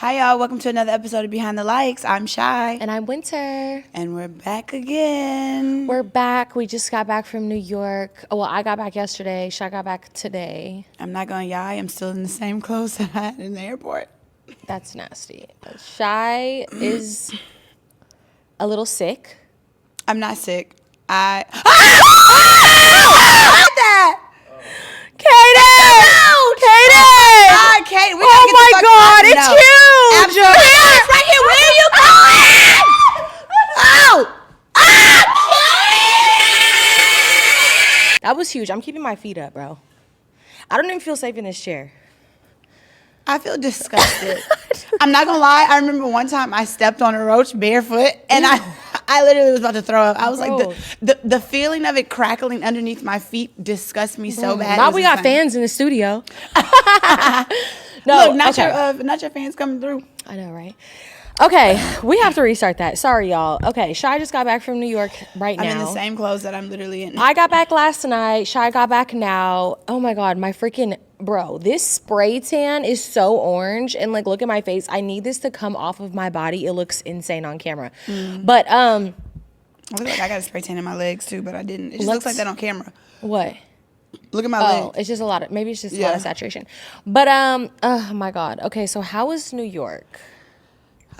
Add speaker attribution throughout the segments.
Speaker 1: Hi, y'all. Welcome to another episode of Behind the Likes. I'm Shy.
Speaker 2: And I'm Winter.
Speaker 1: And we're back again.
Speaker 2: We're back. We just got back from New York. Well, I got back yesterday. Shy got back today.
Speaker 1: I'm not going to lie. I'm still in the same clothes that I had in the airport.
Speaker 2: That's nasty. Shy is a little sick.
Speaker 1: I'm not sick.
Speaker 2: Katie!
Speaker 1: Katie!
Speaker 2: Oh my God, it's huge!
Speaker 1: Absolutely. It's right here. Where are you going?
Speaker 2: That was huge. I'm keeping my feet up, bro. I don't even feel safe in this chair.
Speaker 1: I feel disgusted. I'm not gonna lie. I remember one time I stepped on a roach barefoot, and I literally was about to throw up. I was like, the feeling of it crackling underneath my feet disgusts me so bad.
Speaker 2: Now we got fans in the studio.
Speaker 1: No, look, not your fans coming through.
Speaker 2: I know, right? Okay, we have to restart that. Sorry, y'all. Okay, Shy just got back from New York now.
Speaker 1: I'm in the same clothes that I'm literally in.
Speaker 2: I got back last night. Shy got back now. Oh my God, my freaking bro, this spray tan is so orange, and like, look at my face. I need this to come off of my body. It looks insane on camera. But
Speaker 1: I look like I got a spray tan in my legs too, but I didn't. It just looks like that on camera.
Speaker 2: What?
Speaker 1: Look at my legs.
Speaker 2: It's just a lot of, maybe it's just a lot of saturation. But oh my God. Okay, so how was New York?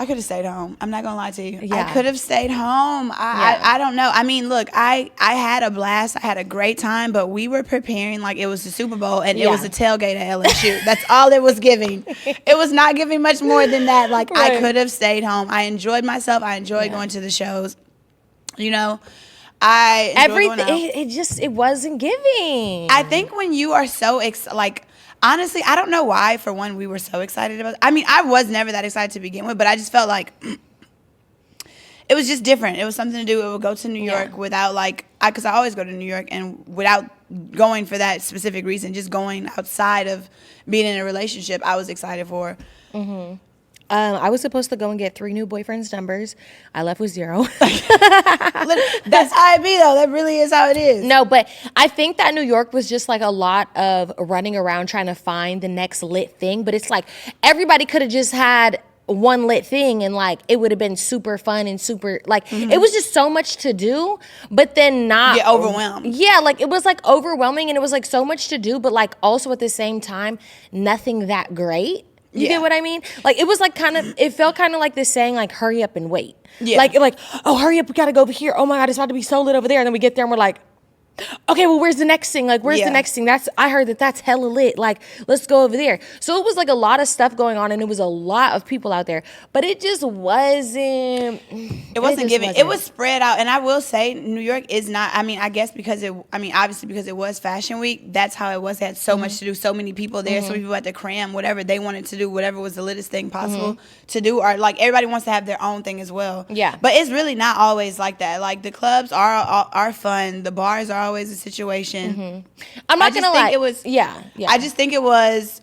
Speaker 1: I could have stayed home. I'm not gonna lie to you.
Speaker 2: Yeah.
Speaker 1: I could have stayed home. I don't know. I mean, look, I had a blast. I had a great time, but we were preparing like it was the Super Bowl and it was a tailgate at LSU. That's all it was giving. It was not giving much more than that. Like right. I could have stayed home. I enjoyed myself. I enjoyed going to the shows. You know, I enjoyed
Speaker 2: everything. It wasn't giving.
Speaker 1: I think when you are so honestly, I don't know why. For one, we were so excited about. I mean, I was never that excited to begin with, but I just felt like it was just different. It was something to do. It would go to New York without because I always go to New York, and without going for that specific reason, just going outside of being in a relationship, I was excited for.
Speaker 2: Mm-hmm. I was supposed to go and get 3 new boyfriends' numbers. I left with 0.
Speaker 1: That's how it be, though. That really is how it is.
Speaker 2: No, but I think that New York was just like a lot of running around trying to find the next lit thing. But it's like everybody could have just had one lit thing and like it would have been super fun and super it was just so much to do, but then not
Speaker 1: get overwhelmed.
Speaker 2: Yeah, like it was like overwhelming and it was like so much to do, but like also at the same time, nothing that great. You get what I mean? Like, it was like it felt kind of like this saying, like, hurry up and wait. Yeah. Like, oh, hurry up, we gotta go over here. Oh my God, it's about to be so lit over there. And then we get there and we're like, okay, well, where's the next thing? Like, where's the next thing? I heard that's hella lit. Like, let's go over there. So it was like a lot of stuff going on and it was a lot of people out there. But it just wasn't.
Speaker 1: It wasn't giving. It was spread out. And I will say, New York is not, I guess obviously because it was Fashion Week, that's how it was. They had so much to do, so many people there, so many people had to cram whatever they wanted to do, whatever was the littest thing possible to do. Or like everybody wants to have their own thing as well. Yeah. But it's really not always like that. Like the clubs are fun. The bars are always a situation.
Speaker 2: I'm not gonna lie.
Speaker 1: It was I just think it was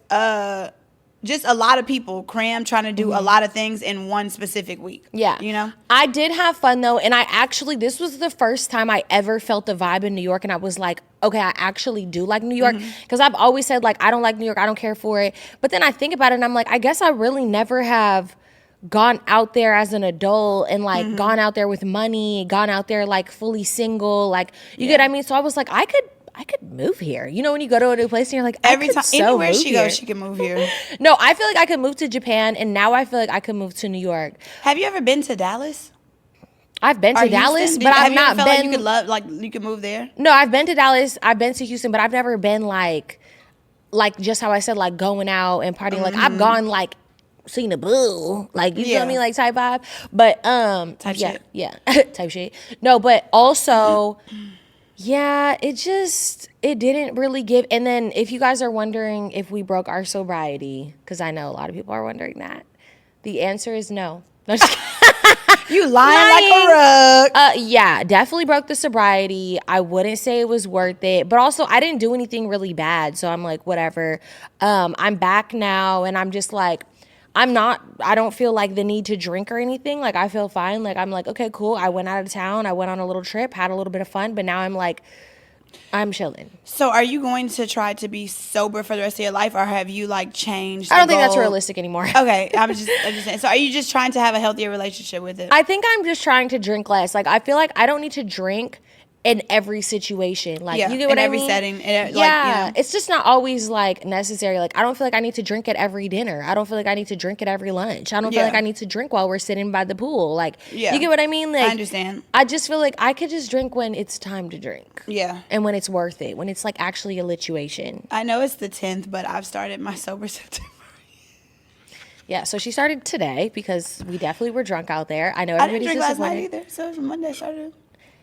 Speaker 1: just a lot of people crammed trying to do a lot of things in one specific week. Yeah, you know.
Speaker 2: I did have fun though, and this was the first time I ever felt the vibe in New York, and I was like, okay, I actually do like New York, because I've always said like I don't like New York, I don't care for it. But then I think about it, and I'm like, I guess I really never have gone out there as an adult and like gone out there with money, gone out there like fully single, like you get what I mean? So I was like, I could move here. You know, when you go to a new place and you're like,
Speaker 1: every time anywhere she goes, she can move here.
Speaker 2: No, I feel like I could move to Japan, and now I feel like I could move to New York.
Speaker 1: Have you ever been to Dallas?
Speaker 2: I've been to Dallas, but I've not been.
Speaker 1: Like you could you could move there?
Speaker 2: No, I've been to Dallas. I've been to Houston, but I've never been like just how I said, like going out and partying. Like I've gone like seen a boo, like you feel me, like type vibe. But
Speaker 1: type shit.
Speaker 2: Yeah, type shit. No, but also. Yeah, it didn't really give. And then if you guys are wondering if we broke our sobriety, because I know a lot of people are wondering that, the answer is no.
Speaker 1: You lying like a rug.
Speaker 2: Yeah, definitely broke the sobriety. I wouldn't say it was worth it, but also I didn't do anything really bad, so I'm like, whatever. I'm back now, and I'm just like, I don't feel like the need to drink or anything. Like, I feel fine. Like, I'm like, okay, cool. I went out of town. I went on a little trip, had a little bit of fun, but now I'm like, I'm chilling.
Speaker 1: So are you going to try to be sober for the rest of your life, or have you like changed?
Speaker 2: I don't think that's realistic anymore.
Speaker 1: Okay, I'm just saying. So are you just trying to have a healthier relationship with it?
Speaker 2: I think I'm just trying to drink less. Like, I feel like I don't need to drink in every situation. Like, you get what I mean?
Speaker 1: In every setting.
Speaker 2: Yeah. It's just not always like necessary. Like, I don't feel like I need to drink at every dinner. I don't feel like I need to drink at every lunch. I don't feel like I need to drink while we're sitting by the pool. Like, you get what I mean? Like,
Speaker 1: I understand.
Speaker 2: I just feel like I could just drink when it's time to drink.
Speaker 1: Yeah.
Speaker 2: And when it's worth it. When it's like actually a lituation.
Speaker 1: I know it's the 10th, but I've started my sober September.
Speaker 2: Yeah, so she started today because we definitely were drunk out there. I know
Speaker 1: I didn't
Speaker 2: everybody's
Speaker 1: drink last night
Speaker 2: disappointed.
Speaker 1: either, so it was Monday I started.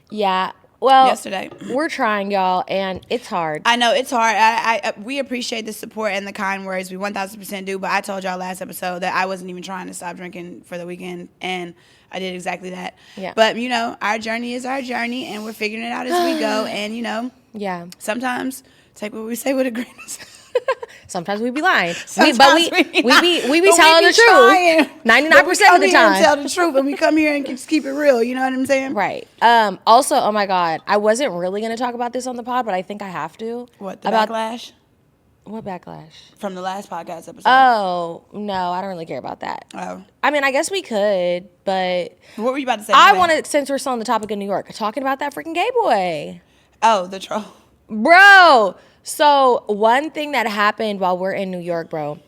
Speaker 2: Yeah. Well,
Speaker 1: yesterday.
Speaker 2: We're trying, y'all, and it's hard.
Speaker 1: I know it's hard. I we appreciate the support and the kind words. We 1000% do. But I told y'all last episode that I wasn't even trying to stop drinking for the weekend, and I did exactly that.
Speaker 2: Yeah.
Speaker 1: But you know, our journey is our journey, and we're figuring it out as we go. And you know, sometimes take what we say with a grain of salt.
Speaker 2: Sometimes we be lying.
Speaker 1: We be
Speaker 2: telling the truth 99% of the time.
Speaker 1: Tell the truth, and we come here and just keep it real. You know what I'm saying?
Speaker 2: Right. Also, oh my God, I wasn't really going to talk about this on the pod, but I think I have to.
Speaker 1: What, backlash?
Speaker 2: What backlash?
Speaker 1: From the last podcast episode.
Speaker 2: Oh, no, I don't really care about that.
Speaker 1: Oh.
Speaker 2: I mean, I guess we could, but...
Speaker 1: What were you about to say?
Speaker 2: I want to, since we're still on the topic of New York, talking about that freaking gay boy.
Speaker 1: Oh, the troll.
Speaker 2: Bro, so one thing that happened while we're in New York, bro.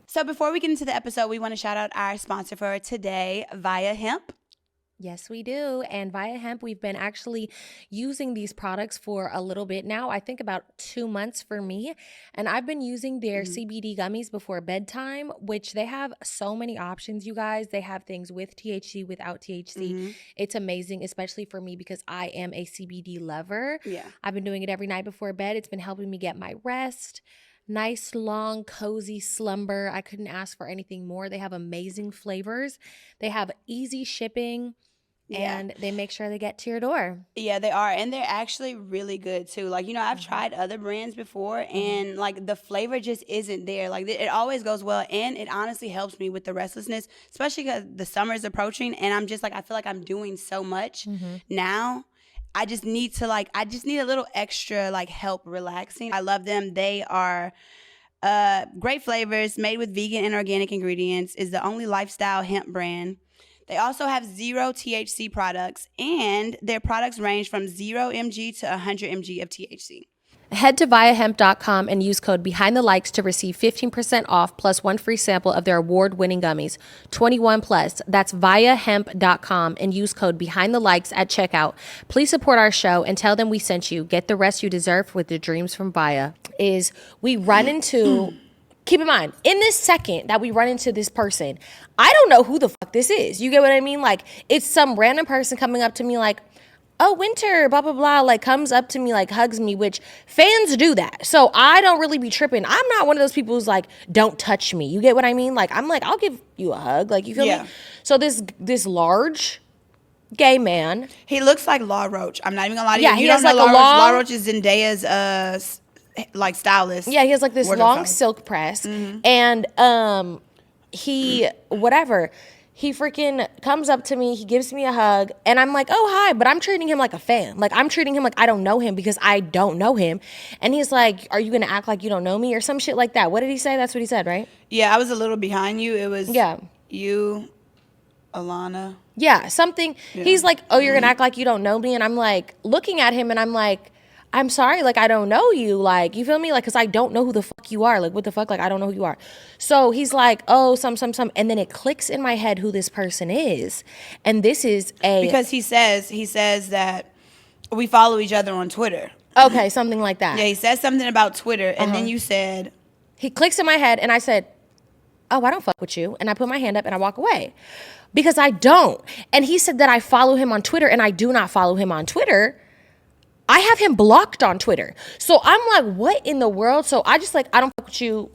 Speaker 1: So before we get into the episode, we want to shout out our sponsor for today, Via Hemp.
Speaker 2: Yes, we do. And Via Hemp, we've been actually using these products for a little bit now. I think about 2 months for me. And I've been using their CBD gummies before bedtime, which they have so many options, you guys. They have things with THC, without THC. It's amazing, especially for me because I am a CBD lover.
Speaker 1: Yeah.
Speaker 2: I've been doing it every night before bed. It's been helping me get my rest. Nice, long, cozy slumber. I couldn't ask for anything more. They have amazing flavors. They have easy shipping. And they make sure they get to your door.
Speaker 1: Yeah, they are. And they're actually really good, too. Like, you know, I've tried other brands before, and, like, the flavor just isn't there. Like, it always goes well, and it honestly helps me with the restlessness, especially because the summer is approaching, and I'm just, like, I feel like I'm doing so much now. I just need to, like, I just need a little extra, like, help relaxing. I love them. They are great flavors, made with vegan and organic ingredients, is the only lifestyle hemp brand. They also have 0 THC products, and their products range from 0 mg to 100 mg of THC.
Speaker 2: Head to viahemp.com and use code BEHINDTHELIKES to receive 15% off plus 1 free sample of their award-winning gummies. 21 plus. That's viahemp.com and use code BEHINDTHELIKES at checkout. Please support our show and tell them we sent you. Get the rest you deserve with the dreams from Via. We run into... Keep in mind, in this second that we run into this person, I don't know who the fuck this is. You get what I mean? Like, it's some random person coming up to me like, oh, Winter, blah, blah, blah, like comes up to me, like hugs me, which fans do that. So I don't really be tripping. I'm not one of those people who's like, don't touch me. You get what I mean? Like, I'm like, I'll give you a hug. Like, you feel me? So this large gay man.
Speaker 1: He looks like Law Roach. I'm not even gonna lie to you.
Speaker 2: Yeah,
Speaker 1: You
Speaker 2: he has
Speaker 1: don't know
Speaker 2: like a
Speaker 1: Law
Speaker 2: long...
Speaker 1: Roach. Law Roach is Zendaya's like stylist.
Speaker 2: Yeah, he has like this long silk press. And he freaking comes up to me, he gives me a hug, and I'm like, oh, hi, but I'm treating him like a fan. Like, I'm treating him like I don't know him because I don't know him. And he's like, are you gonna act like you don't know me or some shit like that? What did he say? That's what he said, right?
Speaker 1: Yeah, I was a little behind you. It was you, Alana.
Speaker 2: Yeah, something. Yeah. He's like, oh, you're gonna act like you don't know me? And I'm like, looking at him, and I'm like, I'm sorry, like, I don't know you, like, you feel me? Like, because I don't know who the fuck you are. Like, what the fuck? Like, I don't know who you are. So he's like, oh, some. And then it clicks in my head who this person is. And this is
Speaker 1: because he says that we follow each other on Twitter.
Speaker 2: Okay, something like that.
Speaker 1: Yeah, he says something about Twitter, and then you said.
Speaker 2: He clicks in my head, and I said, oh, I don't fuck with you. And I put my hand up, and I walk away. Because I don't. And he said that I follow him on Twitter, and I do not follow him on Twitter. I have him blocked on Twitter. So I'm like, what in the world? So I just like, I don't fuck with you.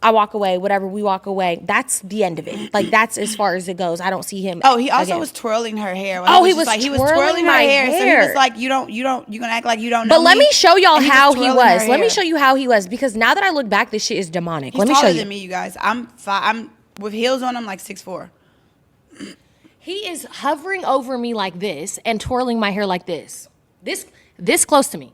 Speaker 2: I walk away, whatever, we walk away. That's the end of it. Like, that's as far as it goes. I don't see him.
Speaker 1: Oh, he also was twirling her hair.
Speaker 2: He was twirling
Speaker 1: her
Speaker 2: hair.
Speaker 1: So he was like, you gonna act like you don't know.
Speaker 2: But let me show y'all how he was. Let me show you how he was, because now that I look back, this shit is demonic. Let me show you.
Speaker 1: He's taller than me, you guys. I'm with heels on. I'm like 6'4".
Speaker 2: He is hovering over me like this and twirling my hair like this. This close to me.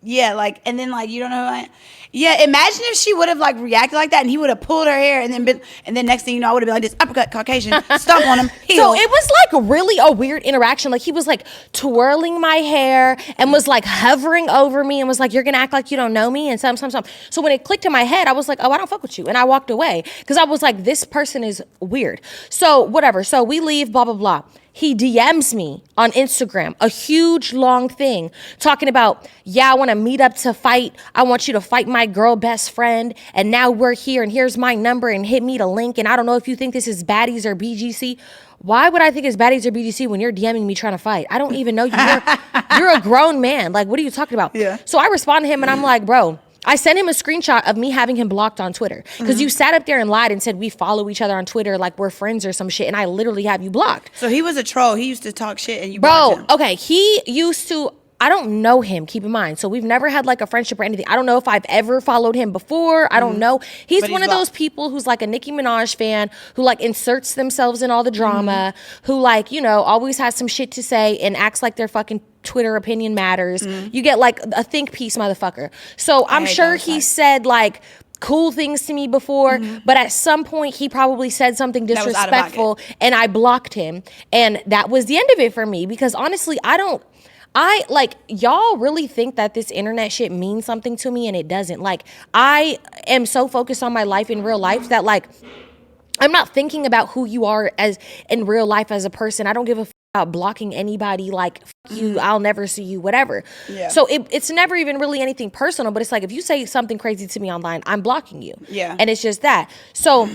Speaker 1: Yeah, like, and then like, you don't know who I am. Yeah, imagine if she would have like reacted like that and he would have pulled her hair and then next thing you know, I would have been like this uppercut Caucasian, stomp on him, heel.
Speaker 2: So it was like really a weird interaction. Like he was like twirling my hair and was like hovering over me and was like, you're gonna act like you don't know me and some. So when it clicked in my head, I was like, oh, I don't fuck with you. And I walked away because I was like, this person is weird. So whatever. So we leave, blah, blah, blah. He DMs me on Instagram, a huge long thing talking about, yeah, I want to meet up to fight. I want you to fight my girl best friend. And now we're here and here's my number and hit me the link. And I don't know if you think this is baddies or BGC. Why would I think it's baddies or BGC when you're DMing me trying to fight? I don't even know you. You're a grown man. Like, what are you talking about?
Speaker 1: Yeah.
Speaker 2: So I respond to him and I'm like, bro, I sent him a screenshot of me having him blocked on Twitter because you sat up there and lied and said we follow each other on Twitter like we're friends or some shit, and I literally have you blocked.
Speaker 1: So he was a troll. He used to talk shit and you blocked him.
Speaker 2: Okay, he used to. I don't know him, keep in mind. So we've never had like a friendship or anything. I don't know if I've ever followed him before. I don't know. He's one of those people who's like a Nicki Minaj fan who like inserts themselves in all the drama, who like, you know, always has some shit to say and acts like their fucking Twitter opinion matters. You get like a think piece motherfucker. So I'm sure he said like cool things to me before, but at some point he probably said something disrespectful and I blocked him. And that was the end of it for me because honestly, y'all really think that this internet shit means something to me and it doesn't. Like, I am so focused on my life in real life that like, I'm not thinking about who you are as in real life as a person. I don't give a about blocking anybody, like, fuck you, I'll never see you, whatever. Yeah. So it's never even really anything personal, but it's like, if you say something crazy to me online, I'm blocking you. Yeah. And it's just that. So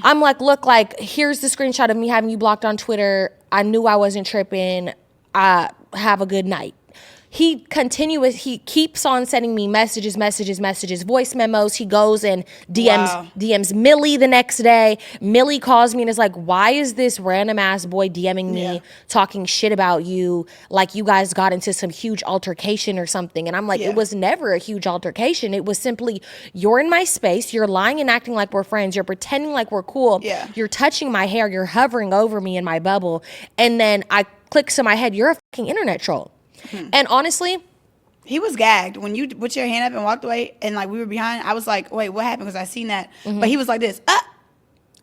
Speaker 2: I'm like, look, like, here's the screenshot of me having you blocked on Twitter. I knew I wasn't tripping. Have a good night. He keeps on sending me messages, voice memos. He goes and DMs Millie the next day. Millie calls me and is like, why is this random ass boy DMing me talking shit about you? Like you guys got into some huge altercation or something. And I'm like, it was never a huge altercation. It was simply, you're in my space. You're lying and acting like we're friends. You're pretending like we're cool. Yeah. You're touching my hair. You're hovering over me in my bubble. And then I clicks in my head, you're a fucking internet troll. And honestly,
Speaker 1: he was gagged when you put your hand up and walked away and like we were behind. I was like, wait, what happened? Because I seen that. But he was like this.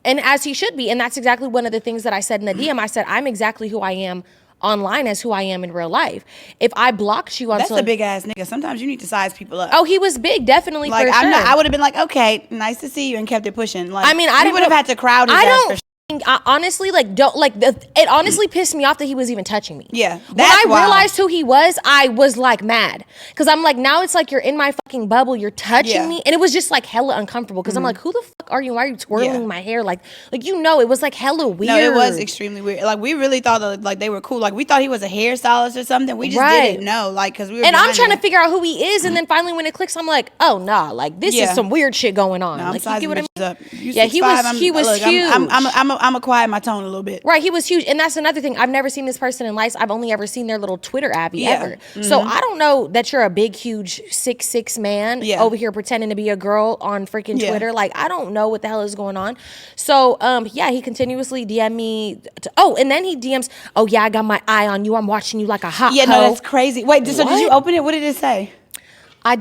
Speaker 2: And as he should be. And that's exactly one of the things that I said in the DM. I said, I'm exactly who I am online as who I am in real life. If I blocked you on
Speaker 1: that's a big ass nigga. Sometimes you need to size people up.
Speaker 2: Oh, he was big, definitely.
Speaker 1: Like
Speaker 2: for sure.
Speaker 1: I would have been like, okay, nice to see you, and kept it pushing. Like,
Speaker 2: I mean, I
Speaker 1: would have had to crowd his ass for sure.
Speaker 2: I honestly it honestly pissed me off that he was even touching me.
Speaker 1: Yeah.
Speaker 2: When I realized who he was, I was like mad. Cause I'm like, now it's like you're in my fucking bubble, you're touching me. And it was just like hella uncomfortable. Cause I'm like, who the fuck are you? Why are you twirling my hair? Like, you know, it was like hella weird.
Speaker 1: No, it was extremely weird. Like we really thought that like they were cool. Like we thought he was a hairstylist or something. We just didn't know. Like, cause we were.
Speaker 2: And I'm trying to figure out who he is. And then finally when it clicks, I'm like, oh nah, like this is some weird shit going on.
Speaker 1: No,
Speaker 2: like you get what I mean?
Speaker 1: Up.
Speaker 2: Yeah, he was huge.
Speaker 1: I'm a quiet my tone a little bit.
Speaker 2: Right, he was huge. And that's another thing. I've never seen this person in life. I've only ever seen their little Twitter Abby ever. So I don't know that you're a big, huge 6'6" man over here pretending to be a girl on freaking Twitter. Like, I don't know what the hell is going on. So, he continuously DM me. And then he DMs, oh, yeah, I got my eye on you. I'm watching you like a hot hoe.
Speaker 1: No, that's crazy. Wait, so did you open it? What did it say?
Speaker 2: I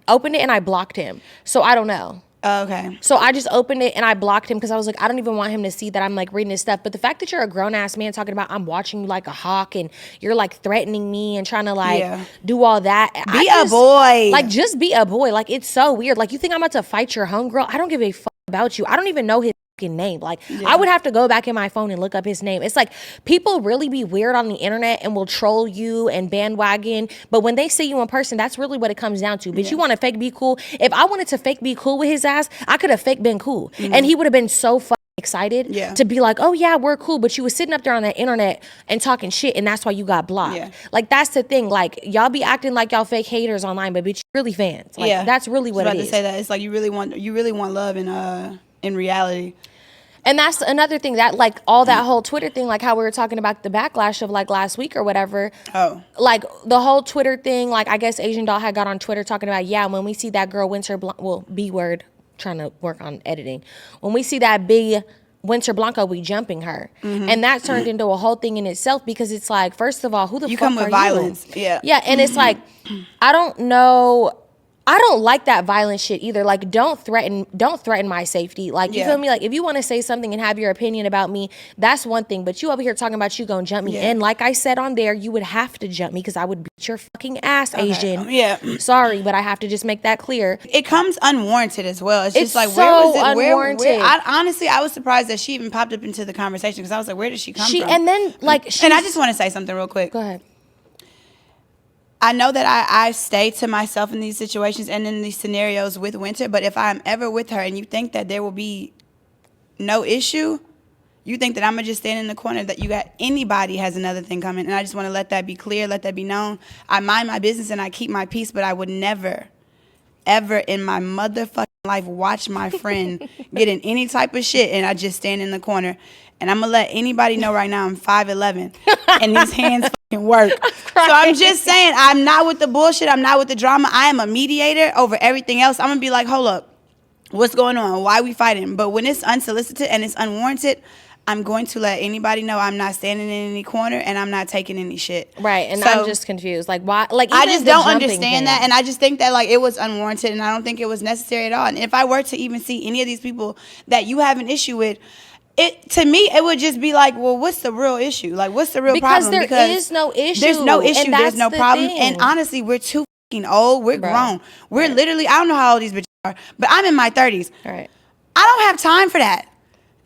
Speaker 2: opened it and I blocked him. So I don't know.
Speaker 1: Okay.
Speaker 2: So I just opened it and I blocked him because I was like, I don't even want him to see that I'm like reading his stuff. But the fact that you're a grown ass man talking about I'm watching you like a hawk and you're like threatening me and trying to like do all that.
Speaker 1: Be a boy.
Speaker 2: Like just be a boy. Like it's so weird. Like you think I'm about to fight your homegirl? I don't give a fuck about you. I don't even know his name. Like I would have to go back in my phone and look up his name. It's like people really be weird on the internet and will troll you and bandwagon, but when they see you in person, that's really what it comes down to. But you want to fake be cool. If I wanted to fake be cool with his ass, I could have fake been cool and he would have been so fucking excited to be like, oh yeah, we're cool, but you was sitting up there on that internet and talking shit and that's why you got blocked. Like that's the thing. Like y'all be acting like y'all fake haters online, but bitch, you really fans. Like that's really what it is.
Speaker 1: I was about to say that. It's like you really want love in reality.
Speaker 2: And that's another thing that like all that whole Twitter thing, like how we were talking about the backlash of like last week or whatever. Oh. Like the whole Twitter thing, like I guess Asian Doll had got on Twitter talking about, when we see that girl Winter B word, trying to work on editing. When we see that Winter Blanco be jumping her. And that turned into a whole thing in itself because it's like, first of all, who the
Speaker 1: You
Speaker 2: fuck
Speaker 1: come with
Speaker 2: are
Speaker 1: violence.
Speaker 2: you?
Speaker 1: Yeah.
Speaker 2: Yeah, and it's like, I don't know. I don't like that violent shit either. Like, don't threaten my safety. Like, you feel me? Like, if you want to say something and have your opinion about me, that's one thing. But you over here talking about you gonna jump me. And like I said on there, you would have to jump me because I would beat your fucking ass, Asian.
Speaker 1: Yeah.
Speaker 2: Sorry, but I have to just make that clear.
Speaker 1: It comes unwarranted as well. It's just like,
Speaker 2: so
Speaker 1: where was it?
Speaker 2: unwarranted.
Speaker 1: Honestly, I was surprised that she even popped up into the conversation because I was like, where did she come from?
Speaker 2: And then, like,
Speaker 1: and I just want to say something real quick.
Speaker 2: Go ahead.
Speaker 1: I know that I stay to myself in these situations and in these scenarios with Winter, but if I'm ever with her and you think that there will be no issue, you think that I'm going to just stand in the corner, that you got anybody has another thing coming. And I just want to let that be clear, let that be known. I mind my business and I keep my peace, but I would never, ever in my motherfucking life watch my friend get in any type of shit and I just stand in the corner. And I'm going to let anybody know right now I'm 5'11", and these hands fucking work. So I'm just saying, I'm not with the bullshit. I'm not with the drama. I am a mediator over everything else. I'm going to be like, hold up. What's going on? Why are we fighting? But when it's unsolicited and it's unwarranted, I'm going to let anybody know I'm not standing in any corner and I'm not taking any shit.
Speaker 2: Right, and so, I'm just confused. Like, why? Like,
Speaker 1: I just don't understand that, and I just think that, like, it was unwarranted, and I don't think it was necessary at all. And if I were to even see any of these people that you have an issue with, to me, it would just be like, well, what's the real issue? Like, what's the real problem?
Speaker 2: Because there is no issue.
Speaker 1: There's no issue. There's no problem.
Speaker 2: Thing.
Speaker 1: And honestly, we're too fucking old. We're grown. We're literally, I don't know how old these bitches are, but I'm in my 30s.
Speaker 2: All right.
Speaker 1: I don't have time for that.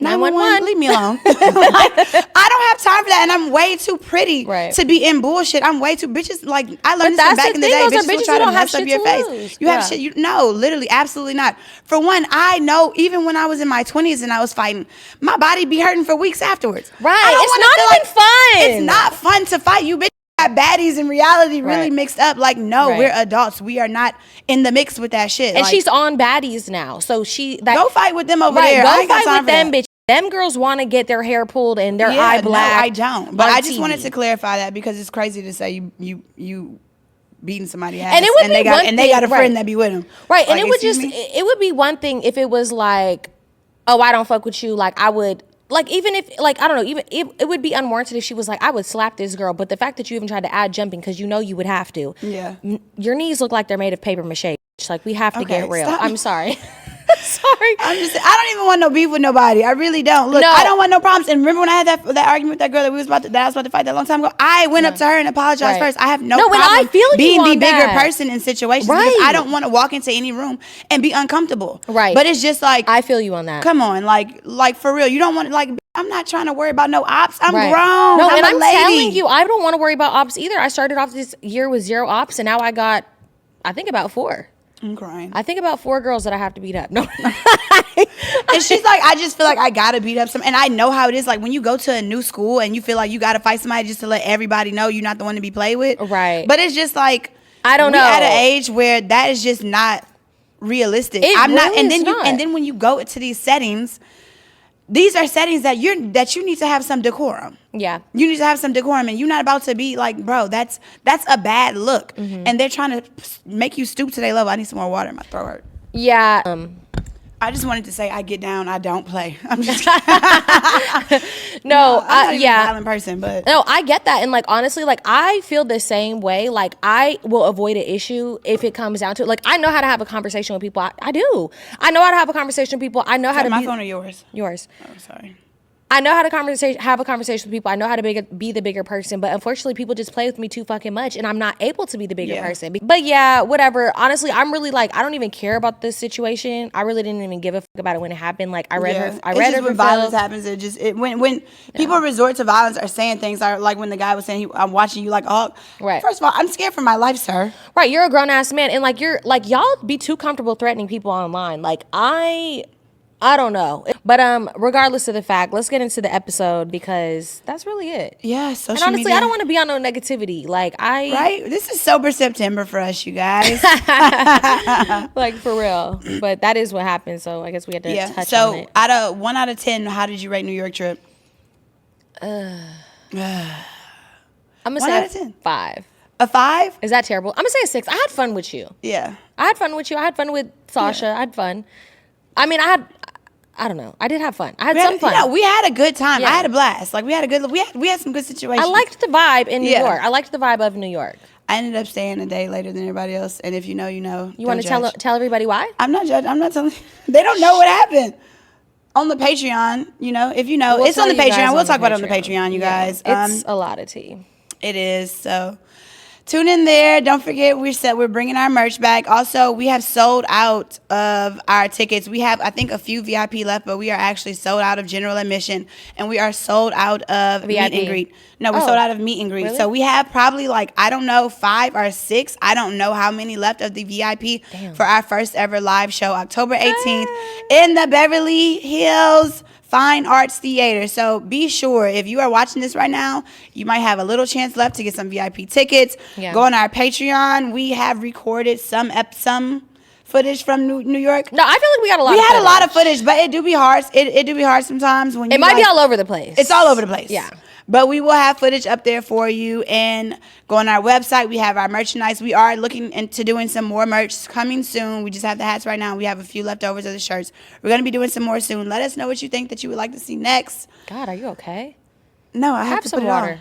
Speaker 1: 911, leave me alone. Like, I don't have time for that, and I'm way too pretty to be in bullshit. I'm way too bitches. Like, I learned this from back in the day. Bitches will try to mess up your face. You have shit. No, literally, absolutely not. For one, I know even when I was in my 20s and I was fighting, my body be hurting for weeks afterwards.
Speaker 2: Right. It's not even fun.
Speaker 1: It's not fun to fight. You bitches got baddies and reality really mixed up. Like, no, we're adults. We are not in the mix with that shit.
Speaker 2: And
Speaker 1: like,
Speaker 2: she's on baddies now, so
Speaker 1: go fight with them over there.
Speaker 2: Go fight with them, bitch. Them girls want to get their hair pulled and their eye black.
Speaker 1: No, I don't. But I just wanted to clarify that because it's crazy to say you beating somebody's ass,
Speaker 2: and it would be one thing,
Speaker 1: and they got a friend that be with them.
Speaker 2: Right, like, and it would be one thing if it was like, oh, I don't fuck with you. Like, I would, like, even if, like, I don't know, even it would be unwarranted if she was like, I would slap this girl. But the fact that you even tried to add jumping because you know you would have to.
Speaker 1: Yeah.
Speaker 2: Your knees look like they're made of paper mache. Like, we have to get real.
Speaker 1: Stop.
Speaker 2: I'm sorry. Sorry.
Speaker 1: I don't even want no beef with nobody. I really don't. Look, I don't want no problems. And remember when I had that argument with that girl that I was about to fight that long time ago? I went up to her and apologized first. I have no problem being the bigger person in situations because I don't want to walk into any room and be uncomfortable.
Speaker 2: Right.
Speaker 1: But it's just like,
Speaker 2: I feel you on that.
Speaker 1: Come on, like for real. You don't want to, like, I'm not trying to worry about no ops. I'm grown.
Speaker 2: No, I'm
Speaker 1: a lady.
Speaker 2: telling you, I don't want to worry about ops either. I started off this year with 0 ops, and now I got, I think, about 4.
Speaker 1: I'm crying.
Speaker 2: I think about 4 girls that I have to beat up. No.
Speaker 1: And she's like, I just feel like I gotta beat up some. And I know how it is. Like, when you go to a new school and you feel like you gotta fight somebody just to let everybody know you're not the one to be played with.
Speaker 2: Right.
Speaker 1: But it's just like,
Speaker 2: I don't know.
Speaker 1: We're at an age where that is just not realistic.
Speaker 2: And
Speaker 1: then when you go to these settings, these are settings that you need to have some decorum.
Speaker 2: Yeah.
Speaker 1: You need to have some decorum, and you're not about to be like, bro, that's a bad look. Mm-hmm. And they're trying to make you stoop to their level. I need some more water. My throat hurt.
Speaker 2: Yeah.
Speaker 1: I just wanted to say I get down. I don't play. I'm just
Speaker 2: no,
Speaker 1: I'm not even a violent person, but
Speaker 2: no, I get that. And like, honestly, like, I feel the same way. Like, I will avoid an issue if it comes down to it. Like, I know how to have a conversation with people. I do. I know how to have a conversation with people. I know how to
Speaker 1: my phone or yours?
Speaker 2: Yours.
Speaker 1: Oh, sorry.
Speaker 2: I know how to have a conversation with people. I know how to be the bigger person, but unfortunately, people just play with me too fucking much, and I'm not able to be the bigger person. But yeah, whatever. Honestly, I'm really like, I don't even care about this situation. I really didn't even give a fuck about it when it happened. Like, I read her. When
Speaker 1: violence happens, when people resort to violence or saying things like when the guy was saying, I'm watching you like a hawk. Right. First of all, I'm scared for my life, sir.
Speaker 2: Right. You're a grown ass man, and like, you're like, y'all be too comfortable threatening people online. Like, I don't know. But regardless of the fact, let's get into the episode because that's really it.
Speaker 1: Yeah, social
Speaker 2: media. And honestly,
Speaker 1: media.
Speaker 2: I don't want to be on no negativity. Like,
Speaker 1: Right? This is Sober September for us, you guys.
Speaker 2: Like, for real. But that is what happened, so I guess we had to touch on it.
Speaker 1: So, 1 out of 10, how did you rate New York trip?
Speaker 2: I'm going to
Speaker 1: out of
Speaker 2: say
Speaker 1: 10.
Speaker 2: 5.
Speaker 1: A 5?
Speaker 2: Is that terrible? I'm going to say a 6. I had fun with you.
Speaker 1: Yeah.
Speaker 2: I had fun with you. I had fun with Sasha. I had fun. I mean, I I don't know. I did have fun. I had some fun.
Speaker 1: Yeah, we had a good time. I had a blast. Like we had some good situations.
Speaker 2: I liked the vibe in New York. I liked the vibe of New York.
Speaker 1: I ended up staying a day later than everybody else. And if you know, you know.
Speaker 2: You want to tell everybody why?
Speaker 1: I'm not judging. I'm not telling. They don't know what happened. On the Patreon, you know, if you know, it's on the Patreon. We'll talk about it on the Patreon, you guys.
Speaker 2: It's a lot of tea.
Speaker 1: It is. So tune in there. Don't forget, we're bringing our merch back. Also, we have sold out of our tickets. We have, I think, a few VIP left, but we are actually sold out of general admission, and we are sold out of
Speaker 2: VIP.
Speaker 1: meet and greet. No, we're sold out of meet and greet.
Speaker 2: Really?
Speaker 1: So we have probably 5 or 6. I don't know how many left of the VIP for our first ever live show, October 18th in the Beverly Hills Fine Arts Theater. So be sure, if you are watching this right now, you might have a little chance left to get some VIP tickets.
Speaker 2: Yeah.
Speaker 1: Go on our Patreon. We have recorded some footage from New York.
Speaker 2: No, I feel like we got a lot.
Speaker 1: We had a lot of footage, but it do be hard. It do be hard sometimes when
Speaker 2: it might be all over the place.
Speaker 1: It's all over the place.
Speaker 2: Yeah.
Speaker 1: But we will have footage up there for you, and go on our website. We have our merchandise. We are looking into doing some more merch coming soon. We just have the hats right now. We have a few leftovers of the shirts. We're going to be doing some more soon. Let us know what you think that you would like to see next.
Speaker 2: God, are you okay?
Speaker 1: No, I have to
Speaker 2: some
Speaker 1: put it
Speaker 2: water.
Speaker 1: on.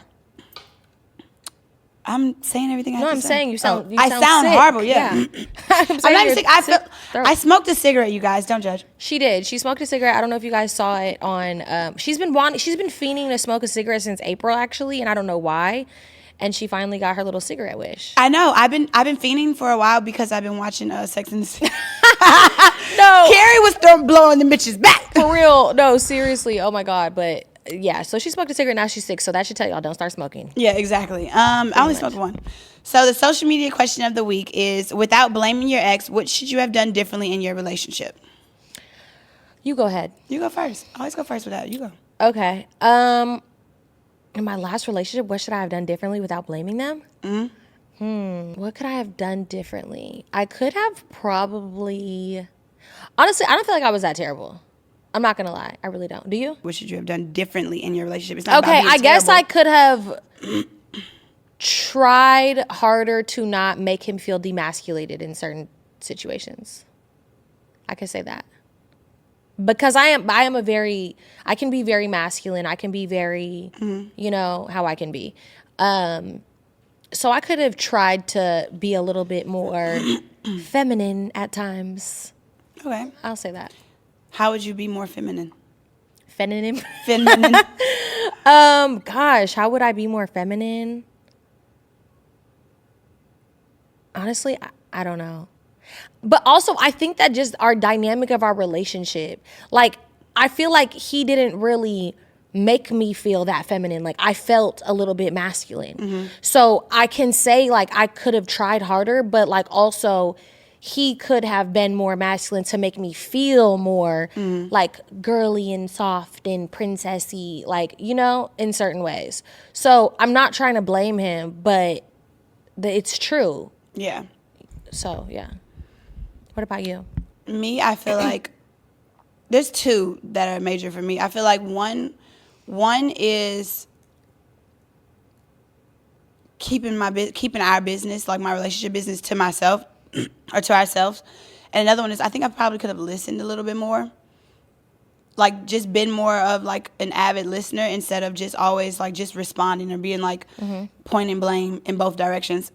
Speaker 1: I'm saying everything I have to say.
Speaker 2: I'm saying you sound
Speaker 1: I sound
Speaker 2: sick.
Speaker 1: horrible, yeah. I'm not even sick. I
Speaker 2: I
Speaker 1: smoked a cigarette, you guys. Don't judge.
Speaker 2: She did. She smoked a cigarette. I don't know if you guys saw it on. She's been fiending to smoke a cigarette since April, actually, and I don't know why. And she finally got her little cigarette wish.
Speaker 1: I know. I've been fiending for a while because I've been watching Sex and the City.
Speaker 2: No,
Speaker 1: Carrie was blowing the bitches back.
Speaker 2: for real. No, seriously. Oh my God. But yeah, so she smoked a cigarette. Now she's sick. So that should tell y'all, don't start smoking.
Speaker 1: Yeah, exactly. I only smoked one. So the social media question of the week is: without blaming your ex, what should you have done differently in your relationship?
Speaker 2: You go ahead.
Speaker 1: You go first. Always go first without. You go.
Speaker 2: Okay. In my last relationship, what should I have done differently without blaming them? What could I have done differently? I could have probably... Honestly, I don't feel like I was that terrible. I'm not going to lie. I really don't. Do you?
Speaker 1: What should you have done differently in your relationship? It's not
Speaker 2: Okay,
Speaker 1: about being
Speaker 2: I guess
Speaker 1: terrible.
Speaker 2: I could have tried harder to not make him feel demasculated in certain situations. I could say that. Because I can be very masculine. I can be very, you know, how I can be. So I could have tried to be a little bit more feminine at times.
Speaker 1: Okay.
Speaker 2: I'll say that.
Speaker 1: How would you be more feminine?
Speaker 2: Feminine?
Speaker 1: Feminine.
Speaker 2: Gosh, how would I be more feminine? Honestly, I don't know. But also, I think that just our dynamic of our relationship, like, I feel like he didn't really make me feel that feminine. Like, I felt a little bit masculine. So I can say, like, I could have tried harder, but, like, also he could have been more masculine to make me feel more, like, girly and soft and princessy, like, you know, in certain ways. So I'm not trying to blame him, but it's true.
Speaker 1: Yeah.
Speaker 2: So, yeah. What about you?
Speaker 1: Me, I feel like there's two that are major for me. I feel like one is keeping our business, like my relationship business, to myself or to ourselves. And another one is I think I probably could have listened a little bit more. Like, just been more of, like, an avid listener instead of just always, like, just responding or being, like, pointing blame in both directions.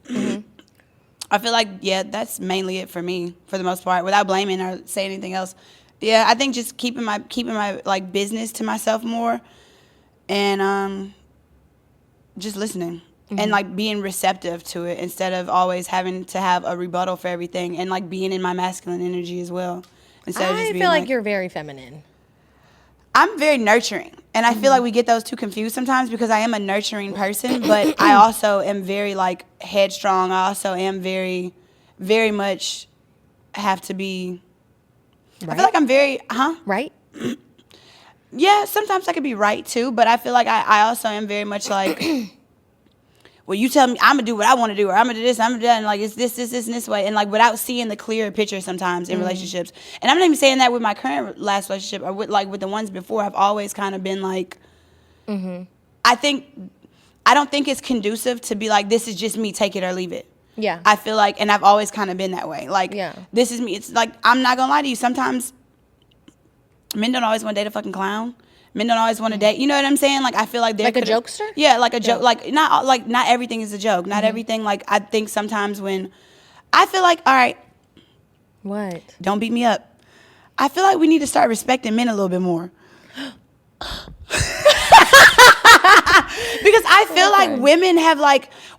Speaker 1: I feel like, yeah, that's mainly it for me, for the most part, without blaming or saying anything else. Yeah, I think just keeping my like, business to myself more, and just listening and, like, being receptive to it instead of always having to have a rebuttal for everything, and, like, being in my masculine energy as well. Instead of just being
Speaker 2: feel like you're very feminine.
Speaker 1: I'm very nurturing, and I feel like we get those two confused sometimes because I am a nurturing person, but I also am very, like, headstrong. I also am very, very much have to be, right? I feel like I'm very,
Speaker 2: Right?
Speaker 1: Yeah, sometimes I could be right, too, but I feel like I also am very much like, well, you tell me I'm going to do what I want to do, or I'm going to do this, I'm going to do that, and, like, it's this, and this way, and, like, without seeing the clear picture sometimes in relationships. And I'm not even saying that with my current last relationship, or with the ones before. I've always kind of been like, I don't think it's conducive to be like, this is just me, take it or leave it.
Speaker 2: Yeah.
Speaker 1: I feel like, and I've always kind of been that way. Like,
Speaker 2: yeah.
Speaker 1: This is me. It's like, I'm not going to lie to you. Sometimes Men don't always want to date a fucking clown. Men don't always want to date. You know what I'm saying? Like, I feel like they're
Speaker 2: like a jokester.
Speaker 1: Yeah, like a joke. Like not everything is a joke. Not everything. Like, I think sometimes when I feel like, all right,
Speaker 2: what?
Speaker 1: Don't beat me up. I feel like we need to start respecting men a little bit more. Because I feel like women have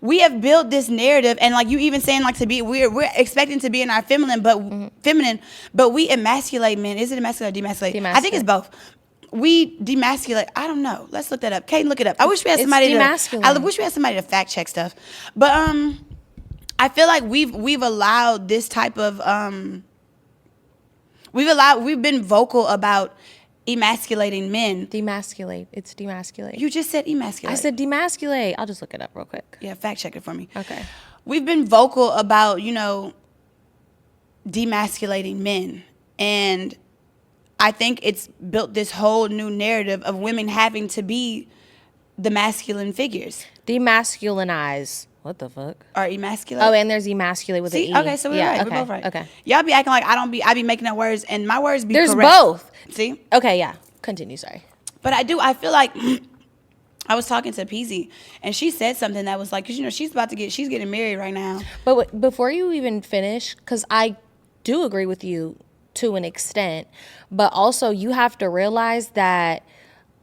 Speaker 1: we have built this narrative, and like you even saying like we're expecting to be in our feminine, but we emasculate men. Is it emasculate or demasculate? I think it's both. We demasculate. I don't know. Let's look that up. Kate, look it up. I wish we had somebody to fact check stuff. But I feel like we've allowed this type of we've been vocal about emasculating men.
Speaker 2: Demasculate. It's demasculate.
Speaker 1: You just said emasculate.
Speaker 2: I said demasculate. I'll just look it up real quick.
Speaker 1: Yeah, fact check it for me.
Speaker 2: Okay.
Speaker 1: We've been vocal about, demasculating men. And I think it's built this whole new narrative of women having to be the masculine figures.
Speaker 2: Demasculinize. What the fuck?
Speaker 1: Or emasculate.
Speaker 2: Oh, and there's emasculate with an E.
Speaker 1: Okay, so we're right.
Speaker 2: Okay,
Speaker 1: We're both right.
Speaker 2: Okay.
Speaker 1: Y'all be acting like I be making up words, and my words be
Speaker 2: there's
Speaker 1: correct.
Speaker 2: both.
Speaker 1: See?
Speaker 2: Okay, yeah. Continue, sorry.
Speaker 1: But I feel like I was talking to Peasy, and she said something that was like, because, she's getting married right now.
Speaker 2: But before you even finish, because I do agree with you to an extent, but also you have to realize that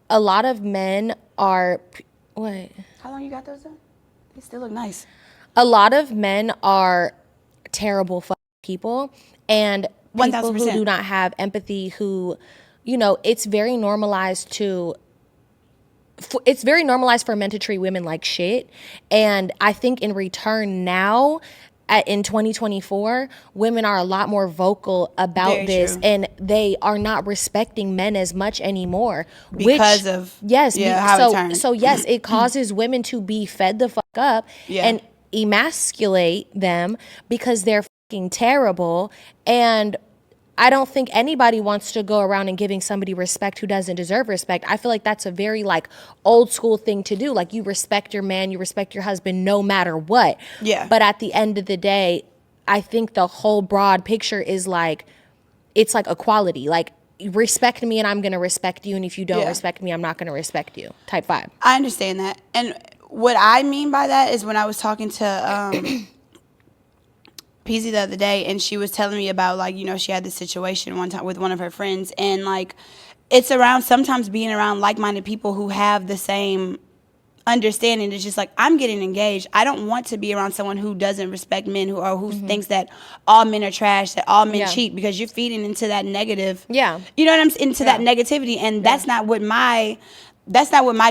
Speaker 2: a lot of men are, what?
Speaker 1: How long you got those done? They still look nice.
Speaker 2: A lot of men are terrible people, and people
Speaker 1: 1000%.
Speaker 2: who do not have empathy, who, it's very normalized for men to treat women like shit. And I think in return now, in 2024, women are a lot more vocal about
Speaker 1: Very
Speaker 2: this,
Speaker 1: true.
Speaker 2: and they are not respecting men as much anymore.
Speaker 1: Because of how it turned.
Speaker 2: So yes, it causes women to be fed the fuck up and emasculate them because they're fucking terrible. And I don't think anybody wants to go around and giving somebody respect who doesn't deserve respect. I feel like that's a very old school thing to do. Like, you respect your man, you respect your husband no matter what.
Speaker 1: Yeah.
Speaker 2: But at the end of the day, I think the whole broad picture is it's like equality. Like, respect me and I'm going to respect you. And if you don't respect me, I'm not going to respect you. Type 5.
Speaker 1: I understand that. And what I mean by that is when I was talking to Peasy the other day, and she was telling me about she had this situation one time with one of her friends, and it's around sometimes being around like-minded people who have the same understanding. It's just I'm getting engaged. I don't want to be around someone who doesn't respect men, who thinks that all men are trash, that all men cheat, because you're feeding into that negative.
Speaker 2: Yeah.
Speaker 1: You know what I'm saying? Into that negativity, and that's not what my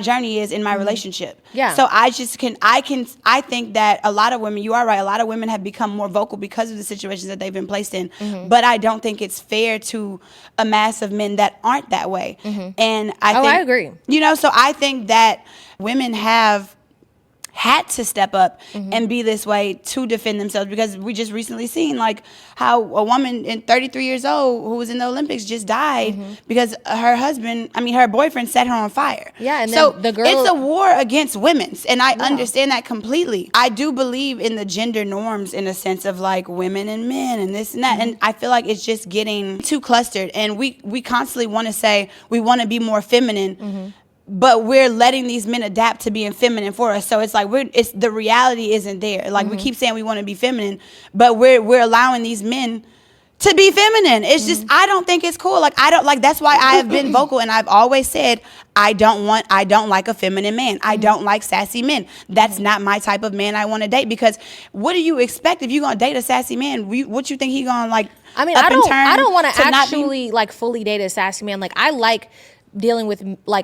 Speaker 1: journey is in my relationship.
Speaker 2: Yeah.
Speaker 1: So I think that a lot of women, you are right, a lot of women have become more vocal because of the situations that they've been placed in. But I don't think it's fair to a mass of men that aren't that way. And I
Speaker 2: agree.
Speaker 1: So I think that women have had to step up and be this way to defend themselves, because we just recently seen how a woman in 33 years old who was in the Olympics just died because her boyfriend set her on fire.
Speaker 2: Yeah, and
Speaker 1: so
Speaker 2: then the girl,
Speaker 1: it's a war against women's, and I understand that completely. I do believe in the gender norms in a sense of women and men and this and that, and I feel like it's just getting too clustered, and we constantly want to say we want to be more feminine. But we're letting these men adapt to being feminine for us. So it's the reality isn't there. We keep saying we want to be feminine, but we're allowing these men to be feminine. It's just, I don't think it's cool. That's why I have been vocal, and I've always said I don't like a feminine man. I don't like sassy men. That's not my type of man I want to date, because what do you expect if you're going to date a sassy man? What you think he going to
Speaker 2: I don't want to actually fully date a sassy man. I like dealing with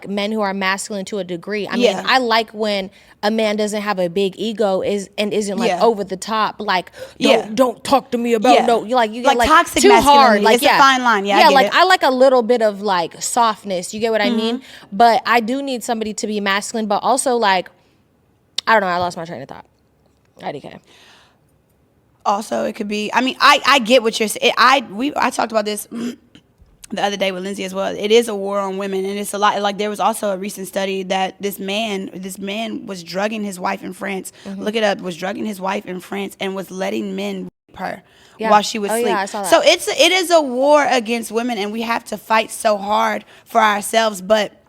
Speaker 2: men who are masculine to a degree. I mean, I like when a man doesn't have a big ego and isn't over the top. Don't talk to me about you get
Speaker 1: toxic
Speaker 2: too hard.
Speaker 1: It's a fine line.
Speaker 2: I like a little bit of softness. You get what I mean? But I do need somebody to be masculine, but also I don't know. I lost my train of thought. IDK.
Speaker 1: Also, it could be. I mean, I get what you're saying. I talked about this the other day with Lindsay as well. It is a war on women, and it's a lot. There was also a recent study that this man was drugging his wife in France. Look it up. Was drugging his wife in France and was letting men rape her while she was asleep.
Speaker 2: Yeah, I saw that.
Speaker 1: So it is a war against women, and we have to fight so hard for ourselves. But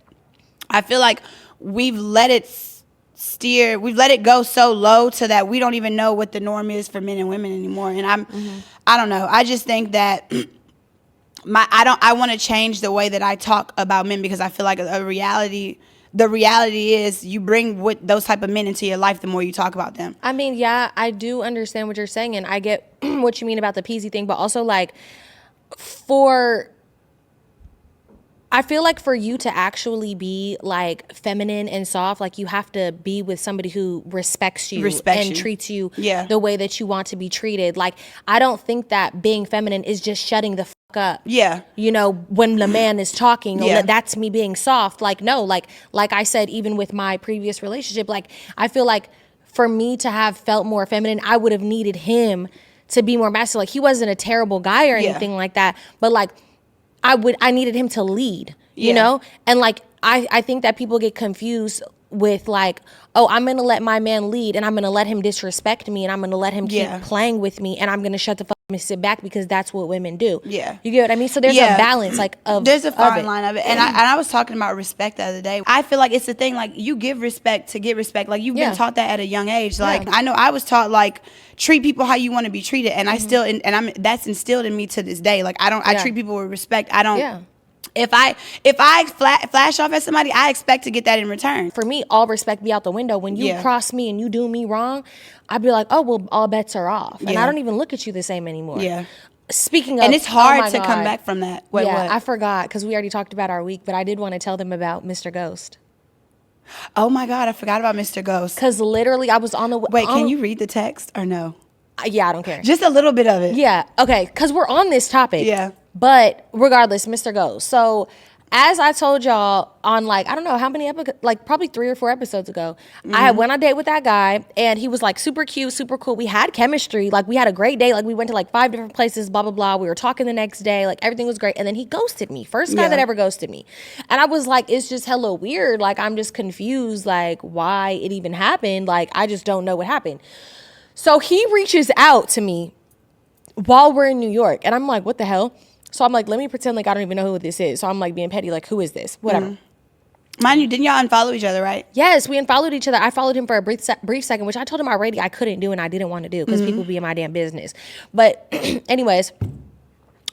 Speaker 1: I feel like we've let it go so low to that we don't even know what the norm is for men and women anymore. And I don't know. I just think that I want to change the way that I talk about men, because I feel like the reality is you bring those type of men into your life the more you talk about them.
Speaker 2: I mean, yeah, I do understand what you're saying, and I get what you mean about the peasy thing, but also like I feel like for you to actually be like feminine and soft, like you have to be with somebody who respects you and treats you the way that you want to be treated. Like, I don't think that being feminine is just shutting the fuck up. Yeah. You know, when the man is talking, that's me being soft. Like, no, like I said, even with my previous relationship, like I feel like for me to have felt more feminine, I would have needed him to be more masculine. Like, he wasn't a terrible guy or anything like that, but like, I needed him to lead, you know? And like, I think that people get confused with like, oh, I'm going to let my man lead and I'm going to let him disrespect me and I'm going to let him keep playing with me and I'm going to shut the fuck up and sit back because that's what women do. Yeah. You get what I mean? So there's a balance there's a fine line of it. And I was talking about respect the other day. I feel like it's the thing, like you give respect to get respect. Like you've been taught that at a young age. Like I know I was taught like treat people how you want to be treated. And I still, and that's instilled in me to this day. Like I treat people with respect. I don't. If I flash off at somebody, I expect to get that in return. For me, all respect be out the window. When you cross me and you do me wrong, I'd be like, oh, well, all bets are off. And I don't even look at you the same anymore. Yeah. Speaking of,
Speaker 1: and it's hard to come back from that.
Speaker 2: What? I forgot because we already talked about our week, but I did want to tell them about Mr. Ghost.
Speaker 1: Oh my God, I forgot about Mr. Ghost.
Speaker 2: Because literally, I was on the
Speaker 1: wait. Can you read the text or no?
Speaker 2: Yeah, I don't care.
Speaker 1: Just a little bit of it.
Speaker 2: Yeah. Okay. Because we're on this topic. Yeah. But regardless, Mr. Ghost. So as I told y'all on like, I don't know how many episodes, like probably 3 or 4 episodes ago, I had went on a date with that guy and he was like super cute, super cool. We had chemistry. Like we had a great day. Like we went to like 5 different places, blah, blah, blah. We were talking the next day. Like everything was great. And then he ghosted me. First guy that ever ghosted me. And I was like, it's just hella weird. Like I'm just confused like why it even happened. Like I just don't know what happened. So he reaches out to me while we're in New York. And I'm like, what the hell? So I'm like, let me pretend like I don't even know who this is. So I'm like being petty, like, who is this? Whatever.
Speaker 1: Mind you, didn't y'all unfollow each other, right?
Speaker 2: Yes, we unfollowed each other. I followed him for a brief second, which I told him already I couldn't do and I didn't want to do because people be in my damn business. But anyways,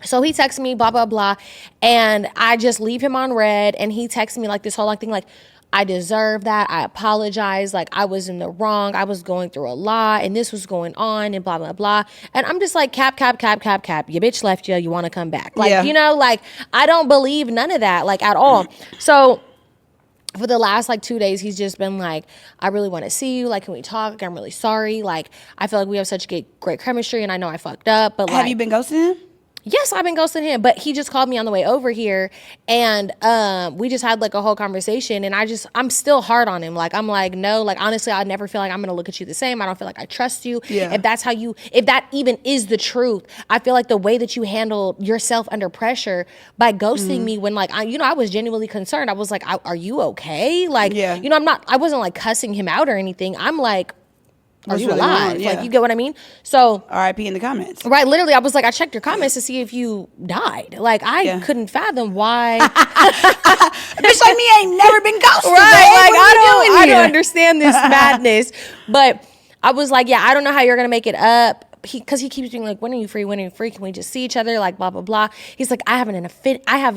Speaker 2: so he texts me, blah, blah, blah. And I just leave him on red. And he texts me like this whole like thing, like, I deserve that. I apologize. Like I was in the wrong. I was going through a lot and this was going on and blah, blah, blah. And I'm just like, cap. Your bitch left you. You want to come back. Like, you know, like I don't believe none of that, like at all. So for the last like 2 days, he's just been like, I really want to see you. Like, can we talk? Like, I'm really sorry. Like, I feel like we have such great chemistry and I know I fucked up. But
Speaker 1: have you been ghosting him?
Speaker 2: Yes, I've been ghosting him, but he just called me on the way over here and we just had like a whole conversation and I'm still hard on him. Like, I'm like, no, like, honestly, I never feel like I'm going to look at you the same. I don't feel like I trust you. Yeah. If that even is the truth, I feel like the way that you handle yourself under pressure by ghosting me when like, I was genuinely concerned. I was like, are you okay? Like, I wasn't like cussing him out or anything. I'm like, are you alive? Like, you get what I mean? So
Speaker 1: R.I.P. in the comments.
Speaker 2: Right. Literally, I was like, I checked your comments to see if you died. Like, I couldn't fathom why.
Speaker 1: Bitch like me ain't never been ghosted.
Speaker 2: Right. Like, I don't understand this madness. But I was like, yeah, I don't know how you're going to make it up. Because he keeps being like, when are you free? Can we just see each other? Like, blah, blah, blah. He's like, I have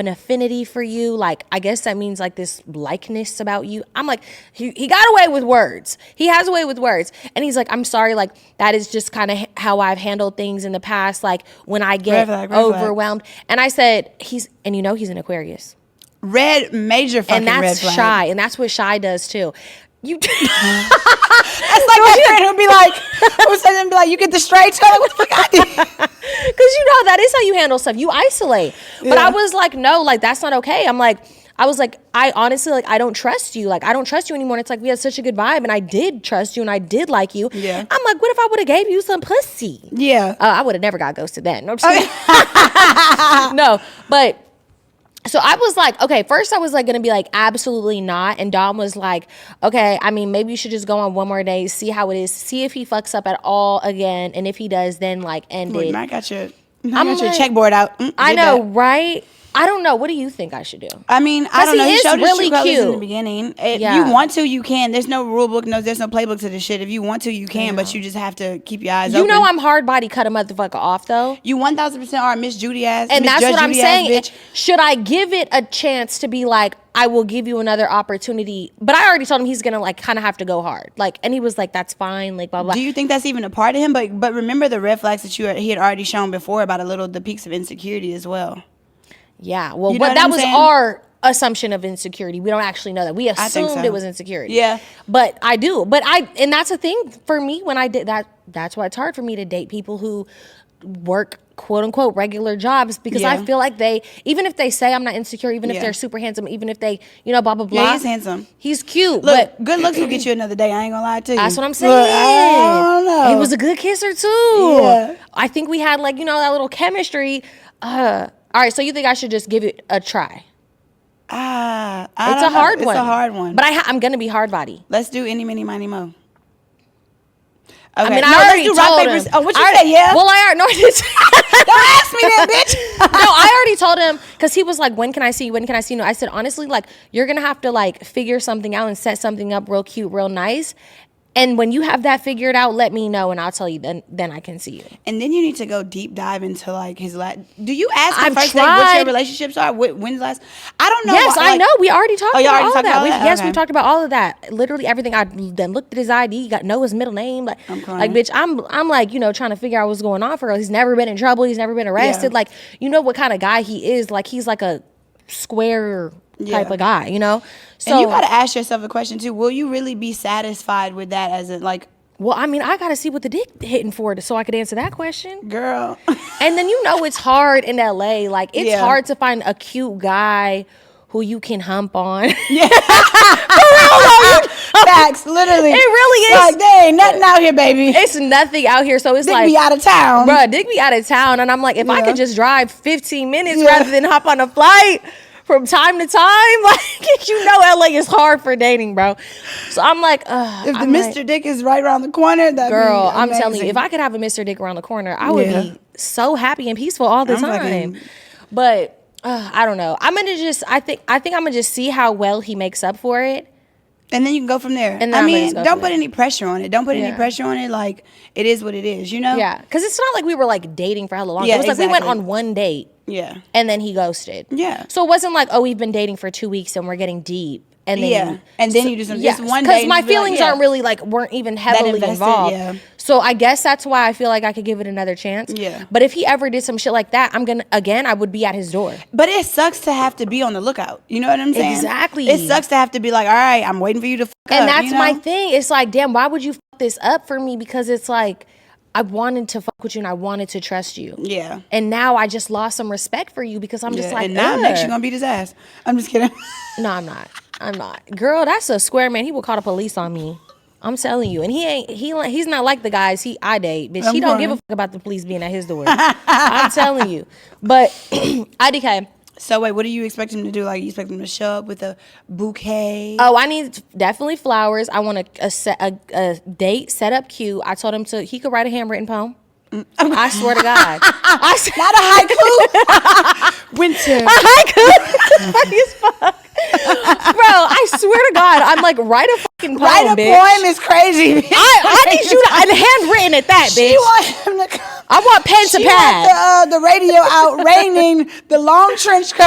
Speaker 2: an affinity for you. Like, I guess that means like this likeness about you. I'm like, he got away with words. He has a way with words. And he's like, I'm sorry. Like, that is just kind of how I've handled things in the past. Like, when I get overwhelmed. And I said, he's an Aquarius.
Speaker 1: Major fucking red flag.
Speaker 2: And that's shy. And that's what shy does too.
Speaker 1: That's like my friend who'd be like, you get the straight tone. Like, what the fuck I did?
Speaker 2: Because that is how you handle stuff. You isolate. But I was like, no, like that's not okay. I was like, I honestly, like, I don't trust you. Like, I don't trust you anymore. And it's like, we had such a good vibe and I did trust you and I did like you. Yeah. I'm like, what if I would have gave you some pussy? Yeah. I would have never got ghosted then. No, I'm just kidding. No, but So I was like, okay, first I was like gonna be like, absolutely not. And Dom was like, okay, I mean, maybe you should just go on one more day, see how it is, see if he fucks up at all again. And if he does, then like end it.
Speaker 1: I got your checkboard out.
Speaker 2: I know, right? I don't know. What do you think I should do?
Speaker 1: I mean, I don't know. You showed
Speaker 2: really
Speaker 1: us
Speaker 2: cute
Speaker 1: in the beginning. If you want to, you can. There's no rule book. No, there's no playbook to this shit. If you want to, you can. But you just have to keep your eyes open.
Speaker 2: You know I'm hard body cut a motherfucker off, though.
Speaker 1: You 1,000% are Miss Judy ass.
Speaker 2: And that's what I'm saying.
Speaker 1: Bitch.
Speaker 2: Should I give it a chance to be like, I will give you another opportunity? But I already told him he's going to like kind of have to go hard. Like, and he was like, that's fine. Like, blah, blah.
Speaker 1: Do you think that's even a part of him? But remember the red flags that he had already shown before about the peaks of insecurity as well.
Speaker 2: Yeah, well, but that was our assumption of insecurity. We don't actually know that. We assumed it was insecurity.
Speaker 1: Yeah.
Speaker 2: But I do. And that's a thing for me when I did that. That's why it's hard for me to date people who work quote unquote regular jobs, because I feel like even if they say I'm not insecure, even if they're super handsome, even if they, blah, blah, blah.
Speaker 1: Yeah, he's handsome.
Speaker 2: He's cute.
Speaker 1: Look, but good looks will get you another day. I ain't gonna lie to you.
Speaker 2: That's what I'm saying.
Speaker 1: Look, I don't know.
Speaker 2: He was a good kisser too.
Speaker 1: Yeah.
Speaker 2: I think we had that little chemistry. All right, so you think I should just give it a try?
Speaker 1: It's a hard one. It's a hard one.
Speaker 2: But I'm going to be hard body.
Speaker 1: Let's do any, mini, miny, mo.
Speaker 2: Okay. I mean, I already told him.
Speaker 1: Oh, what you say, yeah?
Speaker 2: Well, don't
Speaker 1: ask me that, bitch.
Speaker 2: No, I already told him, because he was like, when can I see you? When can I see you? I said, honestly, like, you're going to have to, like, figure something out and set something up real cute, real nice. And when you have that figured out, let me know, and I'll tell you. Then I can see you.
Speaker 1: And then you need to go deep dive into like his last. Do you ask him first what your relationships are? When's last? I don't know.
Speaker 2: Yes, I know. We already talked about all of that. Yes,
Speaker 1: okay.
Speaker 2: we talked about all of that. Literally everything. I then looked at his ID. Know his middle name. Like, bitch, I'm like trying to figure out what's going on for her. He's never been in trouble. He's never been arrested. Yeah. Like, what kind of guy he is. Like, he's like a square type of guy. So,
Speaker 1: and you got to ask yourself a question too. Will you really be satisfied with that as a like?
Speaker 2: Well, I mean, I got to see what the dick hitting for so I could answer that question.
Speaker 1: Girl.
Speaker 2: And then it's hard in LA. Like, it's hard to find a cute guy who you can hump on. Yeah. For real,
Speaker 1: facts, literally.
Speaker 2: It really is.
Speaker 1: Like, there ain't nothing out here, baby.
Speaker 2: It's nothing out here. So it's
Speaker 1: Dick
Speaker 2: like.
Speaker 1: be out of town.
Speaker 2: Bruh, dick be out of town. And I'm like, if I could just drive 15 minutes rather than hop on a flight from time to time, like, LA is hard for dating, bro. So I'm like, if
Speaker 1: the Mr. Dick is right around the corner,
Speaker 2: girl, I'm telling you, if I could have a Mr. Dick around the corner, I would be so happy and peaceful all the time. But I don't know. I think I'm gonna just see how well he makes up for it.
Speaker 1: And then you can go from there. And I mean, don't put any pressure on it. Don't put any pressure on it. Like, it is what it is,
Speaker 2: Yeah, because it's not like we were like dating for hella long. Yeah, it was like we went on one date.
Speaker 1: Yeah.
Speaker 2: And then he ghosted.
Speaker 1: Yeah.
Speaker 2: So it wasn't like, we've been dating for 2 weeks and we're getting deep. And then
Speaker 1: you do something. Just one day.
Speaker 2: Because my feelings aren't really weren't even heavily involved. Yeah. So I guess that's why I feel like I could give it another chance.
Speaker 1: Yeah.
Speaker 2: But if he ever did some shit like that, I would be at his door.
Speaker 1: But it sucks to have to be on the lookout. You know what I'm saying?
Speaker 2: Exactly.
Speaker 1: It sucks to have to be like, all right, I'm waiting for you to fuck up.
Speaker 2: And that's my thing. It's like, damn, why would you fuck this up for me? Because it's like, I wanted to fuck with you and I wanted to trust you.
Speaker 1: Yeah.
Speaker 2: And now I just lost some respect for you because I'm just like,
Speaker 1: and now next you're gonna beat his ass. I'm just kidding.
Speaker 2: No, I'm not. Girl, that's a square man. He will call the police on me. I'm telling you. And he's not like the guys I date, bitch. He don't give a fuck about the police being at his door. I'm telling you. But IDK.
Speaker 1: So wait, what do you expect him to do? Like, you expect him to show up with a bouquet?
Speaker 2: Oh, I need definitely flowers. I want a date set up cute. I told him he could write a handwritten poem. I swear to God.
Speaker 1: Not a haiku. Winter.
Speaker 2: A haiku. Funny as fuck. Bro, I swear to God, I'm like, write a fucking poem,
Speaker 1: poem is crazy.
Speaker 2: I need you to handwritten at that, bitch. I want pen to pad.
Speaker 1: Want the radio out raining the long trench coat.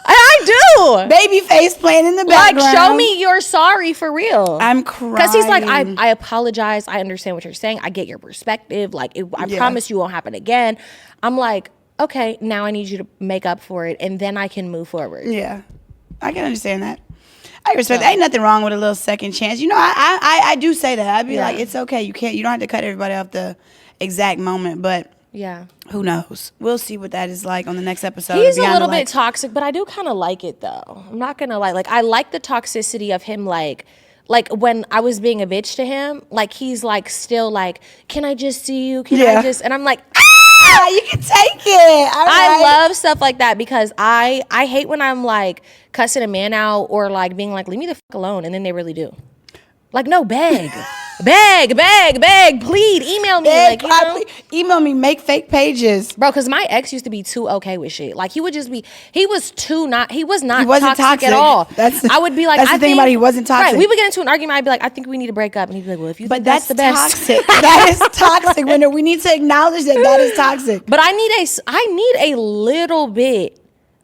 Speaker 2: I do.
Speaker 1: Baby face playing in the background.
Speaker 2: Like, show me you're sorry for real.
Speaker 1: I'm crying.
Speaker 2: Because he's like, I apologize. I understand what you're saying. I get your perspective. Like, I promise you won't happen again. I'm like, okay, now I need you to make up for it, and then I can move forward.
Speaker 1: Yeah, I can understand that. I respect that. Ain't nothing wrong with a little second chance. I do say that. I'd be like, it's okay. You don't have to cut everybody off the exact moment, but who knows? We'll see what that is like on the next episode.
Speaker 2: He's a little bit toxic, but I do kind of like it though. I'm not gonna lie. Like, I like the toxicity of him. Like when I was being a bitch to him, like, he's like still like, can I just see you? Can I just? And I'm like,
Speaker 1: You can take it.
Speaker 2: I love stuff like that because I hate when I'm like cussing a man out or like being like, leave me the fuck alone, and then they really do. Like, no, beg. beg, plead, email me.
Speaker 1: Beg,
Speaker 2: like, you know?
Speaker 1: email me, make fake pages.
Speaker 2: Bro, because my ex used to be too okay with shit. Like, he would just be, he wasn't
Speaker 1: toxic
Speaker 2: toxic at all.
Speaker 1: I
Speaker 2: would be like,
Speaker 1: that's the thing about it, he wasn't toxic.
Speaker 2: Right, we would get into an argument, I'd be like, I think we need to break up. And he'd be like, well, if you think that's the best.
Speaker 1: Toxic. That is toxic. We need to acknowledge that is toxic.
Speaker 2: But I need a little bit.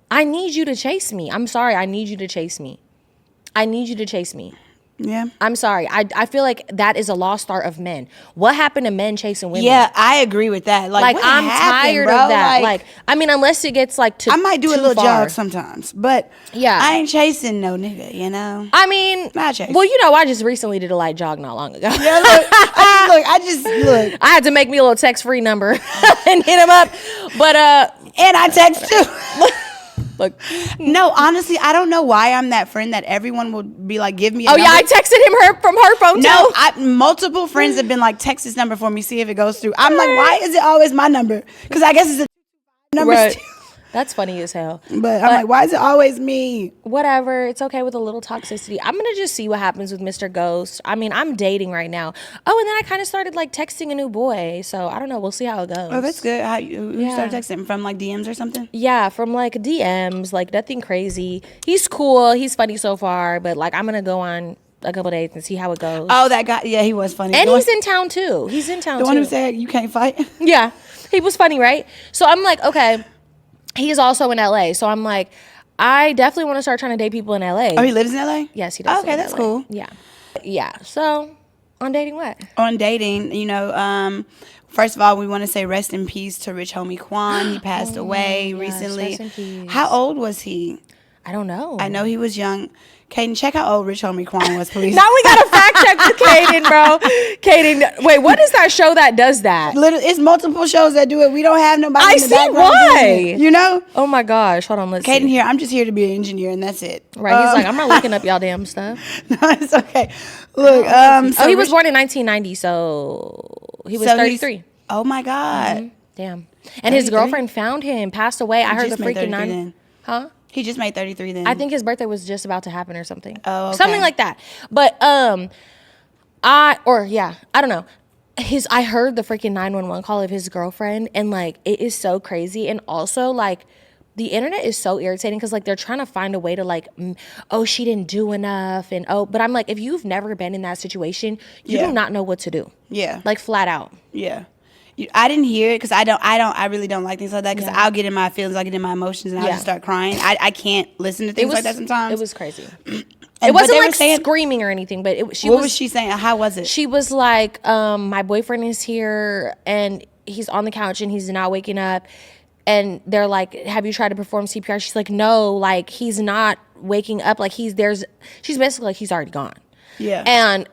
Speaker 2: I need you to chase me. I'm sorry, I need you to chase me.
Speaker 1: Yeah.
Speaker 2: I'm sorry. I feel like that is a lost art of men. What happened to men chasing women?
Speaker 1: Yeah, I agree with that. Like
Speaker 2: I'm tired of that. Like, I mean, unless it gets like
Speaker 1: I might do a little
Speaker 2: far.
Speaker 1: jog sometimes, but
Speaker 2: yeah,
Speaker 1: I ain't chasing no nigga, you know?
Speaker 2: I mean,
Speaker 1: not chasing.
Speaker 2: Well, you know, I just recently did a light jog not long ago.
Speaker 1: Yeah, look. I
Speaker 2: had to make me a little text-free number and hit him up. But
Speaker 1: and I text too.
Speaker 2: Look.
Speaker 1: No, honestly, I don't know why I'm that friend that everyone will be like, give me a
Speaker 2: number.
Speaker 1: Yeah,
Speaker 2: I texted him from her phone too.
Speaker 1: No, multiple friends have been like, text this number for me, see if it goes through. I'm like, why is it always my number? Because I guess it's a number.
Speaker 2: Right. That's funny as hell.
Speaker 1: But I'm like, why is it always me?
Speaker 2: Whatever. It's okay with a little toxicity. I'm going to just see what happens with Mr. Ghost. I mean, I'm dating right now. Oh, and then I kind of started like texting a new boy. So I don't know. We'll see how it goes.
Speaker 1: Oh, that's good. How you started texting? From like DMs or something?
Speaker 2: Yeah, from like DMs, like nothing crazy. He's cool. He's funny so far. But like, I'm going to go on a couple days and see how it goes.
Speaker 1: Oh, that guy. Yeah, he was funny.
Speaker 2: And he's in town too. The
Speaker 1: one who said you can't fight?
Speaker 2: Yeah. He was funny, right? So I'm like, okay. He's also in LA. So I'm like, I definitely want to start trying to date people in LA.
Speaker 1: Oh, he lives in LA?
Speaker 2: Yes, he does.
Speaker 1: Okay, that's cool.
Speaker 2: Yeah. Yeah. So on dating what?
Speaker 1: On dating, you know, first of all, we want to say rest in peace to Rich Homie Quan. He passed away recently.
Speaker 2: Rest in peace.
Speaker 1: How old was he?
Speaker 2: I don't know.
Speaker 1: I know he was young. Kaden, check how old Rich Homie Quan was, please.
Speaker 2: Now we got to fact check with Kaden, bro. Kaden, wait, what is that show that does that?
Speaker 1: It's multiple shows that do it. We don't have nobody
Speaker 2: I
Speaker 1: in the
Speaker 2: see
Speaker 1: background.
Speaker 2: why.
Speaker 1: You know?
Speaker 2: Oh my gosh. Hold on, let's see.
Speaker 1: Kaden here. I'm just here to be an engineer, and that's it.
Speaker 2: Right. He's like, I'm not looking up y'all damn stuff.
Speaker 1: No, it's okay. Look.
Speaker 2: So he was born in 1990, so he was 33.
Speaker 1: Oh my God.
Speaker 2: Mm-hmm. Damn. And his girlfriend found him, passed away. I heard the freaking
Speaker 1: 9.
Speaker 2: Huh?
Speaker 1: He just made 33 then.
Speaker 2: I think his birthday was just about to happen or something.
Speaker 1: Oh, okay.
Speaker 2: Something like that. But I don't know. I heard the freaking 911 call of his girlfriend, and like it is so crazy. And also like the internet is so irritating because like they're trying to find a way to like, oh, she didn't do enough, and but I'm like, if you've never been in that situation, you do not know what to do.
Speaker 1: Yeah.
Speaker 2: Like flat out.
Speaker 1: Yeah. I didn't hear it because I really don't like things like that because I'll get in my feelings, I'll get in my emotions, and I'll just start crying. I can't listen to things like that sometimes.
Speaker 2: It was crazy. It wasn't like screaming or anything, but what
Speaker 1: was she saying? How was it?
Speaker 2: She was like, my boyfriend is here and he's on the couch and he's not waking up. And they're like, have you tried to perform CPR? She's like, no, like he's not waking up. Like she's basically like, he's already gone.
Speaker 1: Yeah.
Speaker 2: And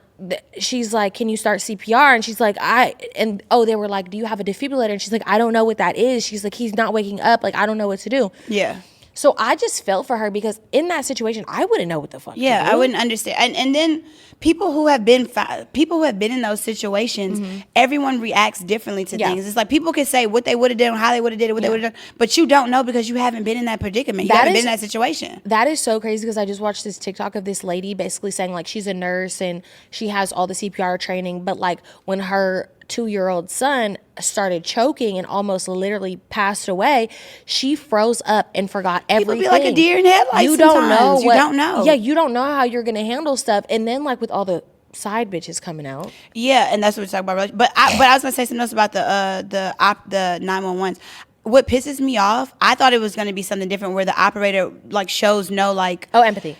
Speaker 2: she's like, can you start CPR? And she's like, they were like, do you have a defibrillator? And she's like, I don't know what that is. She's like, he's not waking up. Like, I don't know what to do.
Speaker 1: Yeah.
Speaker 2: So I just felt for her because in that situation, I wouldn't know what the fuck to do.
Speaker 1: I wouldn't understand. And then people who have been in those situations, everyone reacts differently to things. It's like people can say what they would have done, how they would have did it, what they would have done, but you don't know because you haven't been in that predicament. You haven't been in that situation.
Speaker 2: That is so crazy because I just watched this TikTok of this lady basically saying like she's a nurse and she has all the CPR training, but like when her 2-year-old son started choking and almost literally passed away, she froze up and forgot everything.
Speaker 1: People be like a deer in headlights.
Speaker 2: You don't know.
Speaker 1: You don't know.
Speaker 2: Yeah, you don't know how you're gonna handle stuff, and then like with all the side bitches coming out.
Speaker 1: Yeah, and that's what we're talking about. But I was gonna say something else about the 911s. What pisses me off, I thought it was going to be something different where the operator like shows no like
Speaker 2: empathy,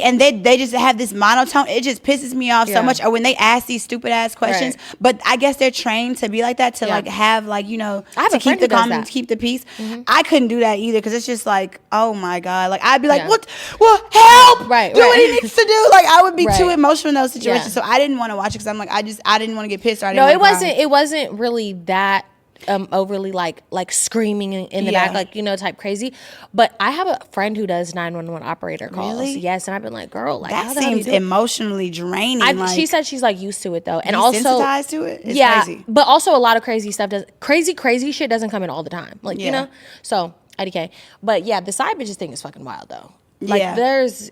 Speaker 1: and they just have this monotone. It just pisses me off so much. Or when they ask these stupid ass questions, but I guess they're trained to be like that to like have like to keep the calm and keep the peace. I couldn't do that either because it's just like, oh my God, like I'd be like, what? Well, help! Do what he needs to do. Like I would be too emotional in those situations, so I didn't want to watch it because I'm like I didn't want to get pissed. Or
Speaker 2: it wasn't really that overly like screaming in the back, like, you know, type crazy. But I have a friend who does 911 operator calls.
Speaker 1: Really?
Speaker 2: Yes, and I've been like, girl, like,
Speaker 1: that
Speaker 2: how the hell do you
Speaker 1: seems
Speaker 2: do it?
Speaker 1: emotionally draining. Like,
Speaker 2: she said she's like used to it though, and also
Speaker 1: desensitized to it. It's crazy.
Speaker 2: but also a lot of crazy stuff crazy shit doesn't come in all the time, like you know. So IDK, but yeah, the side bitches thing is fucking wild though. Like there's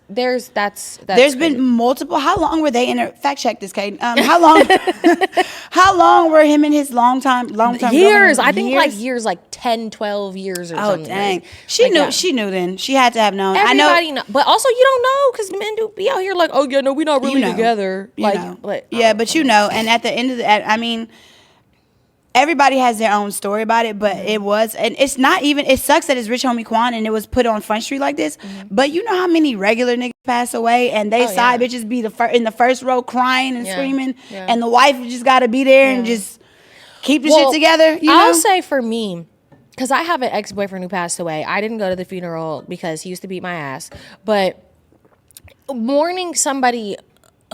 Speaker 2: that's
Speaker 1: there's crazy. Been multiple. How long were they in a fact check this, Kate? How long? How long were him and his long time
Speaker 2: years? I think like years, like 10, 12 years or something. Oh dang!
Speaker 1: She like knew. That. She knew then. She had to have known.
Speaker 2: Everybody know, but also you don't know because men do be out here like, oh yeah, no, we're not really together. Like,
Speaker 1: but you know. And at the end of the, I mean. Everybody has their own story about it, but it was, and it's not even, it sucks that it's Rich Homie Quan and it was put on Front Street like this, but you know how many regular niggas pass away and they side bitches be in the first row crying and screaming, and the wife just got to be there and just keep the shit together, you know?
Speaker 2: I'll say for me, because I have an ex-boyfriend who passed away, I didn't go to the funeral because he used to beat my ass, but mourning somebody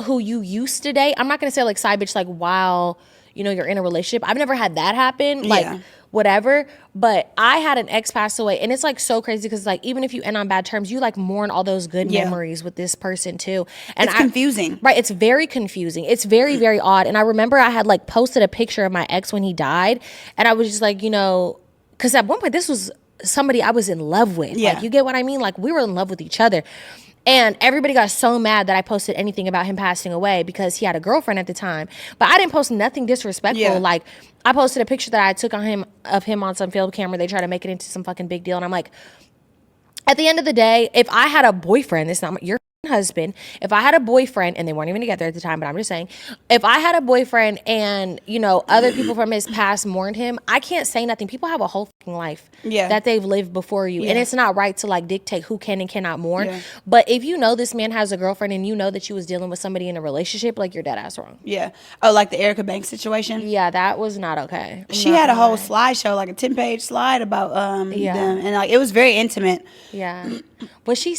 Speaker 2: who you used to date, I'm not going to say like side bitch like while you know, you're in a relationship. I've never had that happen, like whatever. But I had an ex pass away, and it's like so crazy because like even if you end on bad terms, you like mourn all those good memories with this person too. And
Speaker 1: it's confusing,
Speaker 2: right? It's very confusing. It's very very odd. And I remember I had like posted a picture of my ex when he died, and I was just like, you know, because at one point this was somebody I was in love with. Like, you get what I mean? Like we were in love with each other. And everybody got so mad that I posted anything about him passing away because he had a girlfriend at the time. But I didn't post nothing disrespectful. Yeah. Like, I posted a picture that I took of him on some film camera. They try to make it into some fucking big deal. And I'm like, at the end of the day, if I had a boyfriend, it's not your husband. If I had a boyfriend, and they weren't even together at the time, but I'm just saying, if I had a boyfriend and, you know, other people from his past mourned him, I can't say nothing. People have a whole fucking life that they've lived before you. And it's not right to like dictate who can and cannot mourn. But if you know this man has a girlfriend and you know that you was dealing with somebody in a relationship, like you're dead ass wrong.
Speaker 1: Yeah. Oh, like the Erica Banks situation?
Speaker 2: Yeah, that was not okay.
Speaker 1: She had a whole slideshow, like a 10-page slide about them. And like it was very intimate.
Speaker 2: Yeah. Was she,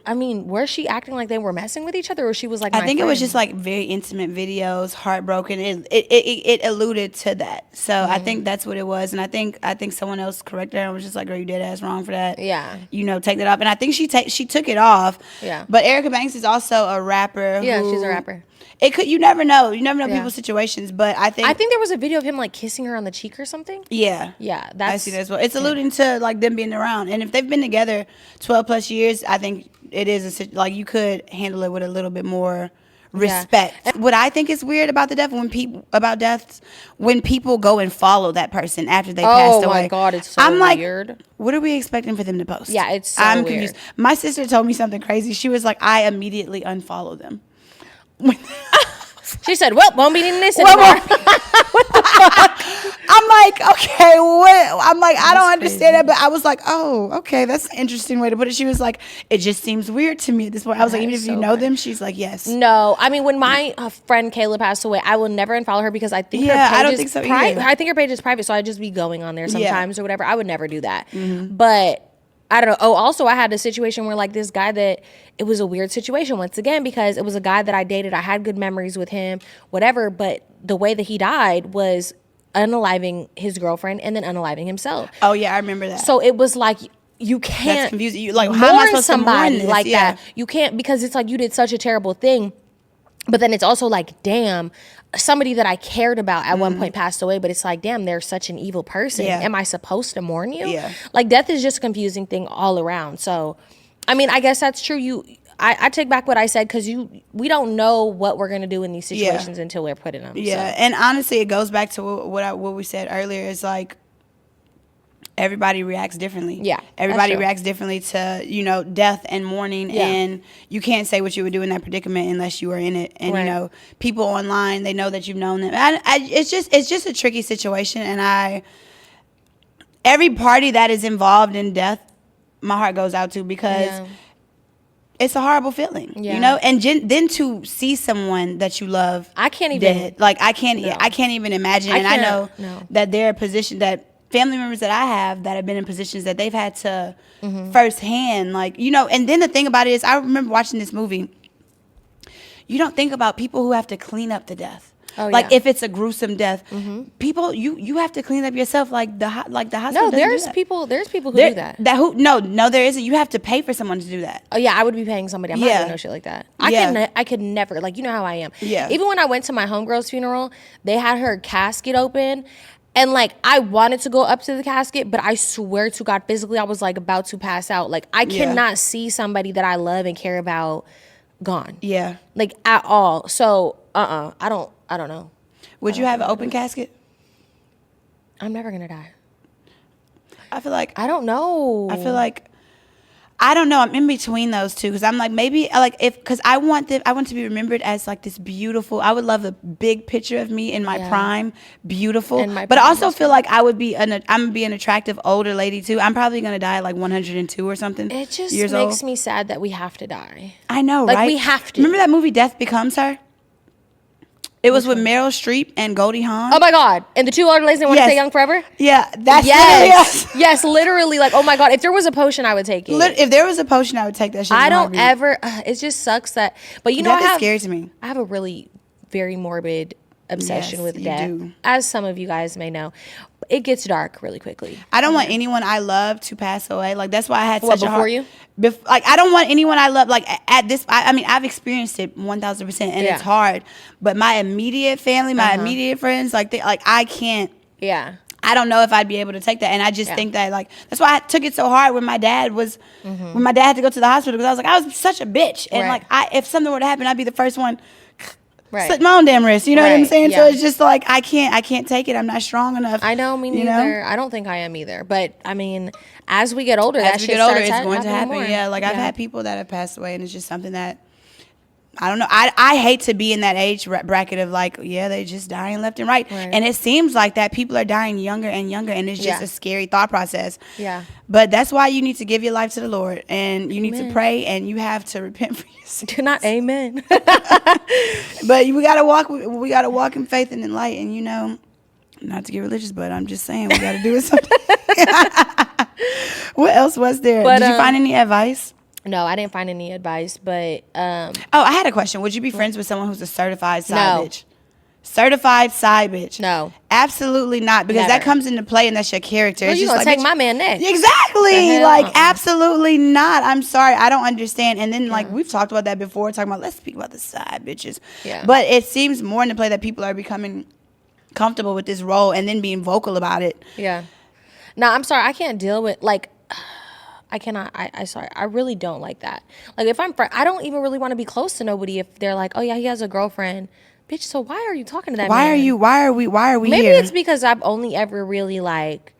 Speaker 2: I mean, was she acting like they were messing with each other, or she was like,
Speaker 1: I think it was just like very intimate videos, heartbroken. It alluded to that. So I think that's what it was. And I think someone else corrected her and was just like, girl, you dead ass wrong for that.
Speaker 2: Yeah.
Speaker 1: You know, take that off. And I think she took it off.
Speaker 2: Yeah.
Speaker 1: But Erica Banks is also a rapper.
Speaker 2: Yeah, she's a rapper.
Speaker 1: You never know. You never know people's situations. But I think
Speaker 2: there was a video of him like kissing her on the cheek or something.
Speaker 1: Yeah.
Speaker 2: Yeah.
Speaker 1: I see that as well. It's alluding to like them being around. And if they've been together 12 plus years, I think it is like you could handle it with a little bit more respect. Yeah. What I think is weird about deaths when people go and follow that person after they passed away.
Speaker 2: Oh my God, it's so weird.
Speaker 1: Like, what are we expecting for them to post?
Speaker 2: Yeah, it's so
Speaker 1: I'm
Speaker 2: weird.
Speaker 1: confused. My sister told me something crazy. She was like, I immediately unfollow them.
Speaker 2: She said, well, won't be needing this anymore.
Speaker 1: What the fuck? I'm like, okay, what? I'm like, I don't understand that. But I was like, oh, okay, that's an interesting way to put it. She was like, it just seems weird to me at this point. I was like, even if you know them? She's like, yes.
Speaker 2: No, I mean, when my friend Kayla passed away, I will never unfollow her because I think her page
Speaker 1: I don't think so either.
Speaker 2: I think her page is private, so I'd just be going on there sometimes or whatever. I would never do that. But I don't know. Oh, also, I had a situation where like this guy that it was a weird situation once again because it was a guy that I dated. I had good memories with him, whatever. But the way that he died was unaliving his girlfriend and then unaliving himself.
Speaker 1: Oh yeah, I remember that.
Speaker 2: So it was like you can't.
Speaker 1: That's confusing. You like how am I supposed
Speaker 2: somebody
Speaker 1: to mourn this?
Speaker 2: Like that? You can't because it's like you did such a terrible thing. But then it's also like, damn, somebody that I cared about at one point passed away, but it's like, damn, they're such an evil person. Yeah. Am I supposed to mourn you?
Speaker 1: Yeah.
Speaker 2: Like, death is just a confusing thing all around. So, I mean, I guess that's true. I take back what I said because we don't know what we're going to do in these situations until we're put in them.
Speaker 1: Yeah,
Speaker 2: so.
Speaker 1: And honestly, it goes back to what we said earlier. It's like, everybody reacts differently.
Speaker 2: Yeah.
Speaker 1: Everybody reacts differently to, death and mourning. Yeah. And you can't say what you would do in that predicament unless you were in it. And, people online, they know that you've known them. It's just a tricky situation. And every party that is involved in death, my heart goes out to because it's a horrible feeling, and then to see someone that you love,
Speaker 2: I can't even,
Speaker 1: dead. Like I can't even imagine. I know that there are positions that family members that I have that have been in positions that they've had to firsthand, like, and then the thing about it is I remember watching this movie. You don't think about people who have to clean up the death. Like if it's a gruesome death, people you have to clean up yourself. Like the hospital.
Speaker 2: No, there's people who do that.
Speaker 1: No, there isn't. You have to pay for someone to do that.
Speaker 2: Oh yeah, I would be paying somebody. I'm not doing no shit like that. I could never, like, you know how I am.
Speaker 1: Yeah.
Speaker 2: Even when I went to my homegirl's funeral, they had her casket open. And, like, I wanted to go up to the casket, but I swear to God, physically, I was, like, about to pass out. Like, I cannot see somebody that I love and care about gone.
Speaker 1: Yeah.
Speaker 2: Like, at all. So, I don't know.
Speaker 1: Would you have an open casket?
Speaker 2: I'm never going to die.
Speaker 1: I feel like...
Speaker 2: I don't know.
Speaker 1: I feel like... I don't know. I'm in between those two because I'm like maybe like because I want to be remembered as like this beautiful. I would love a big picture of me in my prime, beautiful. But I also feel like I would be I'm gonna be an attractive older lady too. I'm probably gonna die at like 102 or something.
Speaker 2: It just
Speaker 1: years
Speaker 2: makes
Speaker 1: old.
Speaker 2: Me sad that we have to die.
Speaker 1: I know,
Speaker 2: like,
Speaker 1: right?
Speaker 2: We have to.
Speaker 1: Remember that movie Death Becomes Her? It was with Meryl Streep and Goldie Hawn.
Speaker 2: Oh my God! And the two older ladies that want to stay young forever.
Speaker 1: Yeah, that's
Speaker 2: yes, literally. Like, oh my God! If there was a potion, I would take it.
Speaker 1: If there was a potion, I would take that shit.
Speaker 2: I don't ever. It just sucks that. But you know,
Speaker 1: that is scary to me.
Speaker 2: I have a really very morbid obsession with death, as some of you guys may know. It gets dark really quickly.
Speaker 1: I don't want anyone I love to pass away. Like that's why I had such a
Speaker 2: before you.
Speaker 1: Like I don't want anyone I love. Like at this, I mean, I've experienced it 1,000%, and it's hard. But my immediate family, my immediate friends, like I can't.
Speaker 2: Yeah.
Speaker 1: I don't know if I'd be able to take that, and I just think that like that's why I took it so hard when my dad was when my dad had to go to the hospital because I was like I was such a bitch, and like if something were to happen, I'd be the first one. Slit my own damn wrist, you know what I'm saying? So it's just like I can't take it. I'm not strong enough.
Speaker 2: I know, me neither. I don't think I am either. But I mean, as we get older, it's
Speaker 1: going to happen. More. Yeah, like I've had people that have passed away, and it's just something that I don't know. I hate to be in that age bracket of like, they just dying left and right. And it seems like that people are dying younger and younger, and it's just a scary thought process.
Speaker 2: Yeah.
Speaker 1: But that's why you need to give your life to the Lord, and you need to pray, and you have to repent for your sins.
Speaker 2: Not amen.
Speaker 1: But we gotta walk in faith and in light, and not to get religious, but I'm just saying we gotta do it something. What else was there? Did you find any advice?
Speaker 2: No, I didn't find any advice, but
Speaker 1: I had a question. Would you be friends with someone who's a certified side bitch? Certified side bitch?
Speaker 2: No,
Speaker 1: absolutely not, because that comes into play, and that's your character.
Speaker 2: Well, you gonna take my man next?
Speaker 1: Exactly. Like absolutely not. I'm sorry, I don't understand. And then like we've talked about that before, talking about let's speak about the side bitches. Yeah. But it seems more into play that people are becoming comfortable with this role and then being vocal about it.
Speaker 2: Yeah. No, I'm sorry, I can't deal with like. I cannot. I sorry. I really don't like that. Like if I don't even really want to be close to nobody if they're like, oh yeah, he has a girlfriend, bitch. So why are you talking to that?
Speaker 1: Why
Speaker 2: man?
Speaker 1: Why are we?
Speaker 2: Maybe
Speaker 1: here?
Speaker 2: It's because I've only ever really like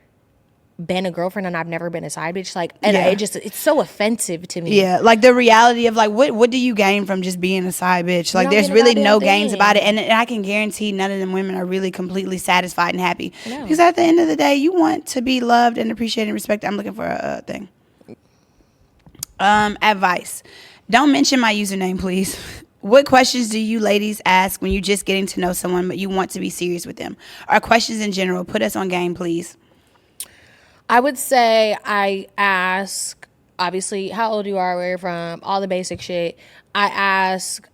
Speaker 2: been a girlfriend and I've never been a side bitch. Like, and it's so offensive to me.
Speaker 1: Yeah, like the reality of like what do you gain from just being a side bitch? Like there's really no gains about it, and I can guarantee none of them women are really completely satisfied and happy because at the end of the day, you want to be loved and appreciated and respected. I'm looking for a thing. Advice. Don't mention my username, please. What questions do you ladies ask when you're just getting to know someone but you want to be serious with them? Or questions in general? Put us on game, please.
Speaker 2: I would say I ask, obviously, how old you are, where you're from, all the basic shit. I ask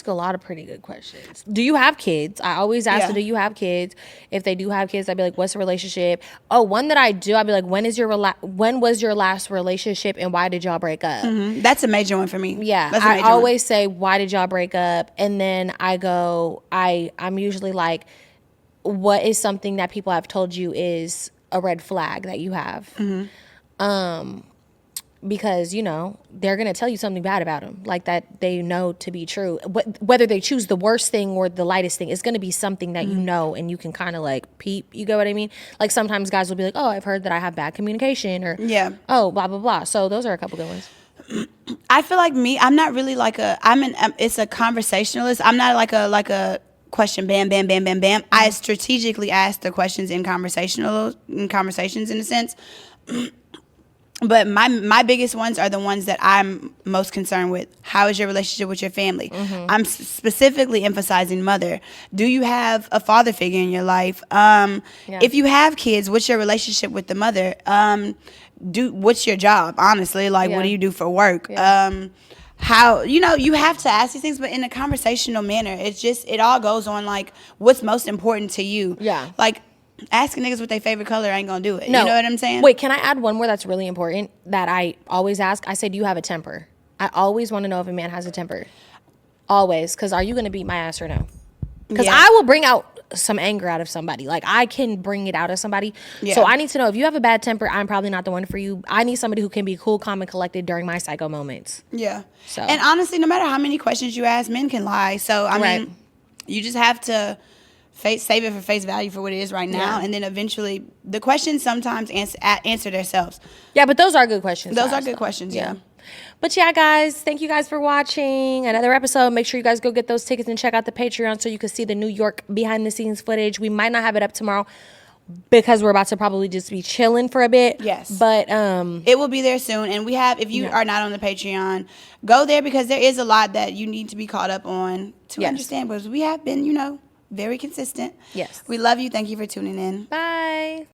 Speaker 2: a lot of pretty good questions. Do you have kids? I always ask them, do you have kids? If they do have kids, I'd be like, what's the relationship? Oh, one that I do, I'd be like, when was your last relationship and why did y'all break up?
Speaker 1: Mm-hmm. That's a major one for me.
Speaker 2: Yeah. I always say, why did y'all break up? And then I go, I'm usually like, what is something that people have told you is a red flag that you have? Mm-hmm. Because, they're going to tell you something bad about them, like that they know to be true. Whether they choose the worst thing or the lightest thing, it's going to be something that you know and you can kind of like peep. You get what I mean? Like sometimes guys will be like, oh, I've heard that I have bad communication or, oh, blah, blah, blah. So those are a couple good ones.
Speaker 1: I feel like I'm not really like it's a conversationalist. I'm not like a question, bam, bam, bam, bam, bam. I strategically ask the questions in conversations in a sense. But my biggest ones are the ones that I'm most concerned with. How is your relationship with your family? Mm-hmm. I'm specifically emphasizing mother. Do you have a father figure in your life? If you have kids, what's your relationship with the mother? What's your job? Honestly, like what do you do for work? how, you have to ask these things, but in a conversational manner. It all goes on like what's most important to you.
Speaker 2: Yeah.
Speaker 1: Like asking niggas what their favorite color ain't gonna do it.
Speaker 2: No.
Speaker 1: You know what I'm saying?
Speaker 2: Wait, can I add one more that's really important that I always ask? I say, do you have a temper? I always want to know if a man has a temper. Always. Because are you going to beat my ass or no? Because I will bring out some anger out of somebody. Like, I can bring it out of somebody. Yeah. So I need to know if you have a bad temper, I'm probably not the one for you. I need somebody who can be cool, calm, and collected during my psycho moments.
Speaker 1: Yeah. So. And honestly, no matter how many questions you ask, men can lie. So, I mean, you just have to save it for face value for what it is right now. Yeah. And then eventually, the questions sometimes answer themselves.
Speaker 2: Yeah, but those are good questions.
Speaker 1: Those are good questions, yeah.
Speaker 2: But yeah, guys, thank you guys for watching another episode. Make sure you guys go get those tickets and check out the Patreon so you can see the New York behind the scenes footage. We might not have it up tomorrow because we're about to probably just be chilling for a bit.
Speaker 1: Yes.
Speaker 2: But
Speaker 1: it will be there soon. And we have, if you are not on the Patreon, go there because there is a lot that you need to be caught up on to understand. Because we have been, very consistent.
Speaker 2: Yes.
Speaker 1: We love you. Thank you for tuning in.
Speaker 2: Bye.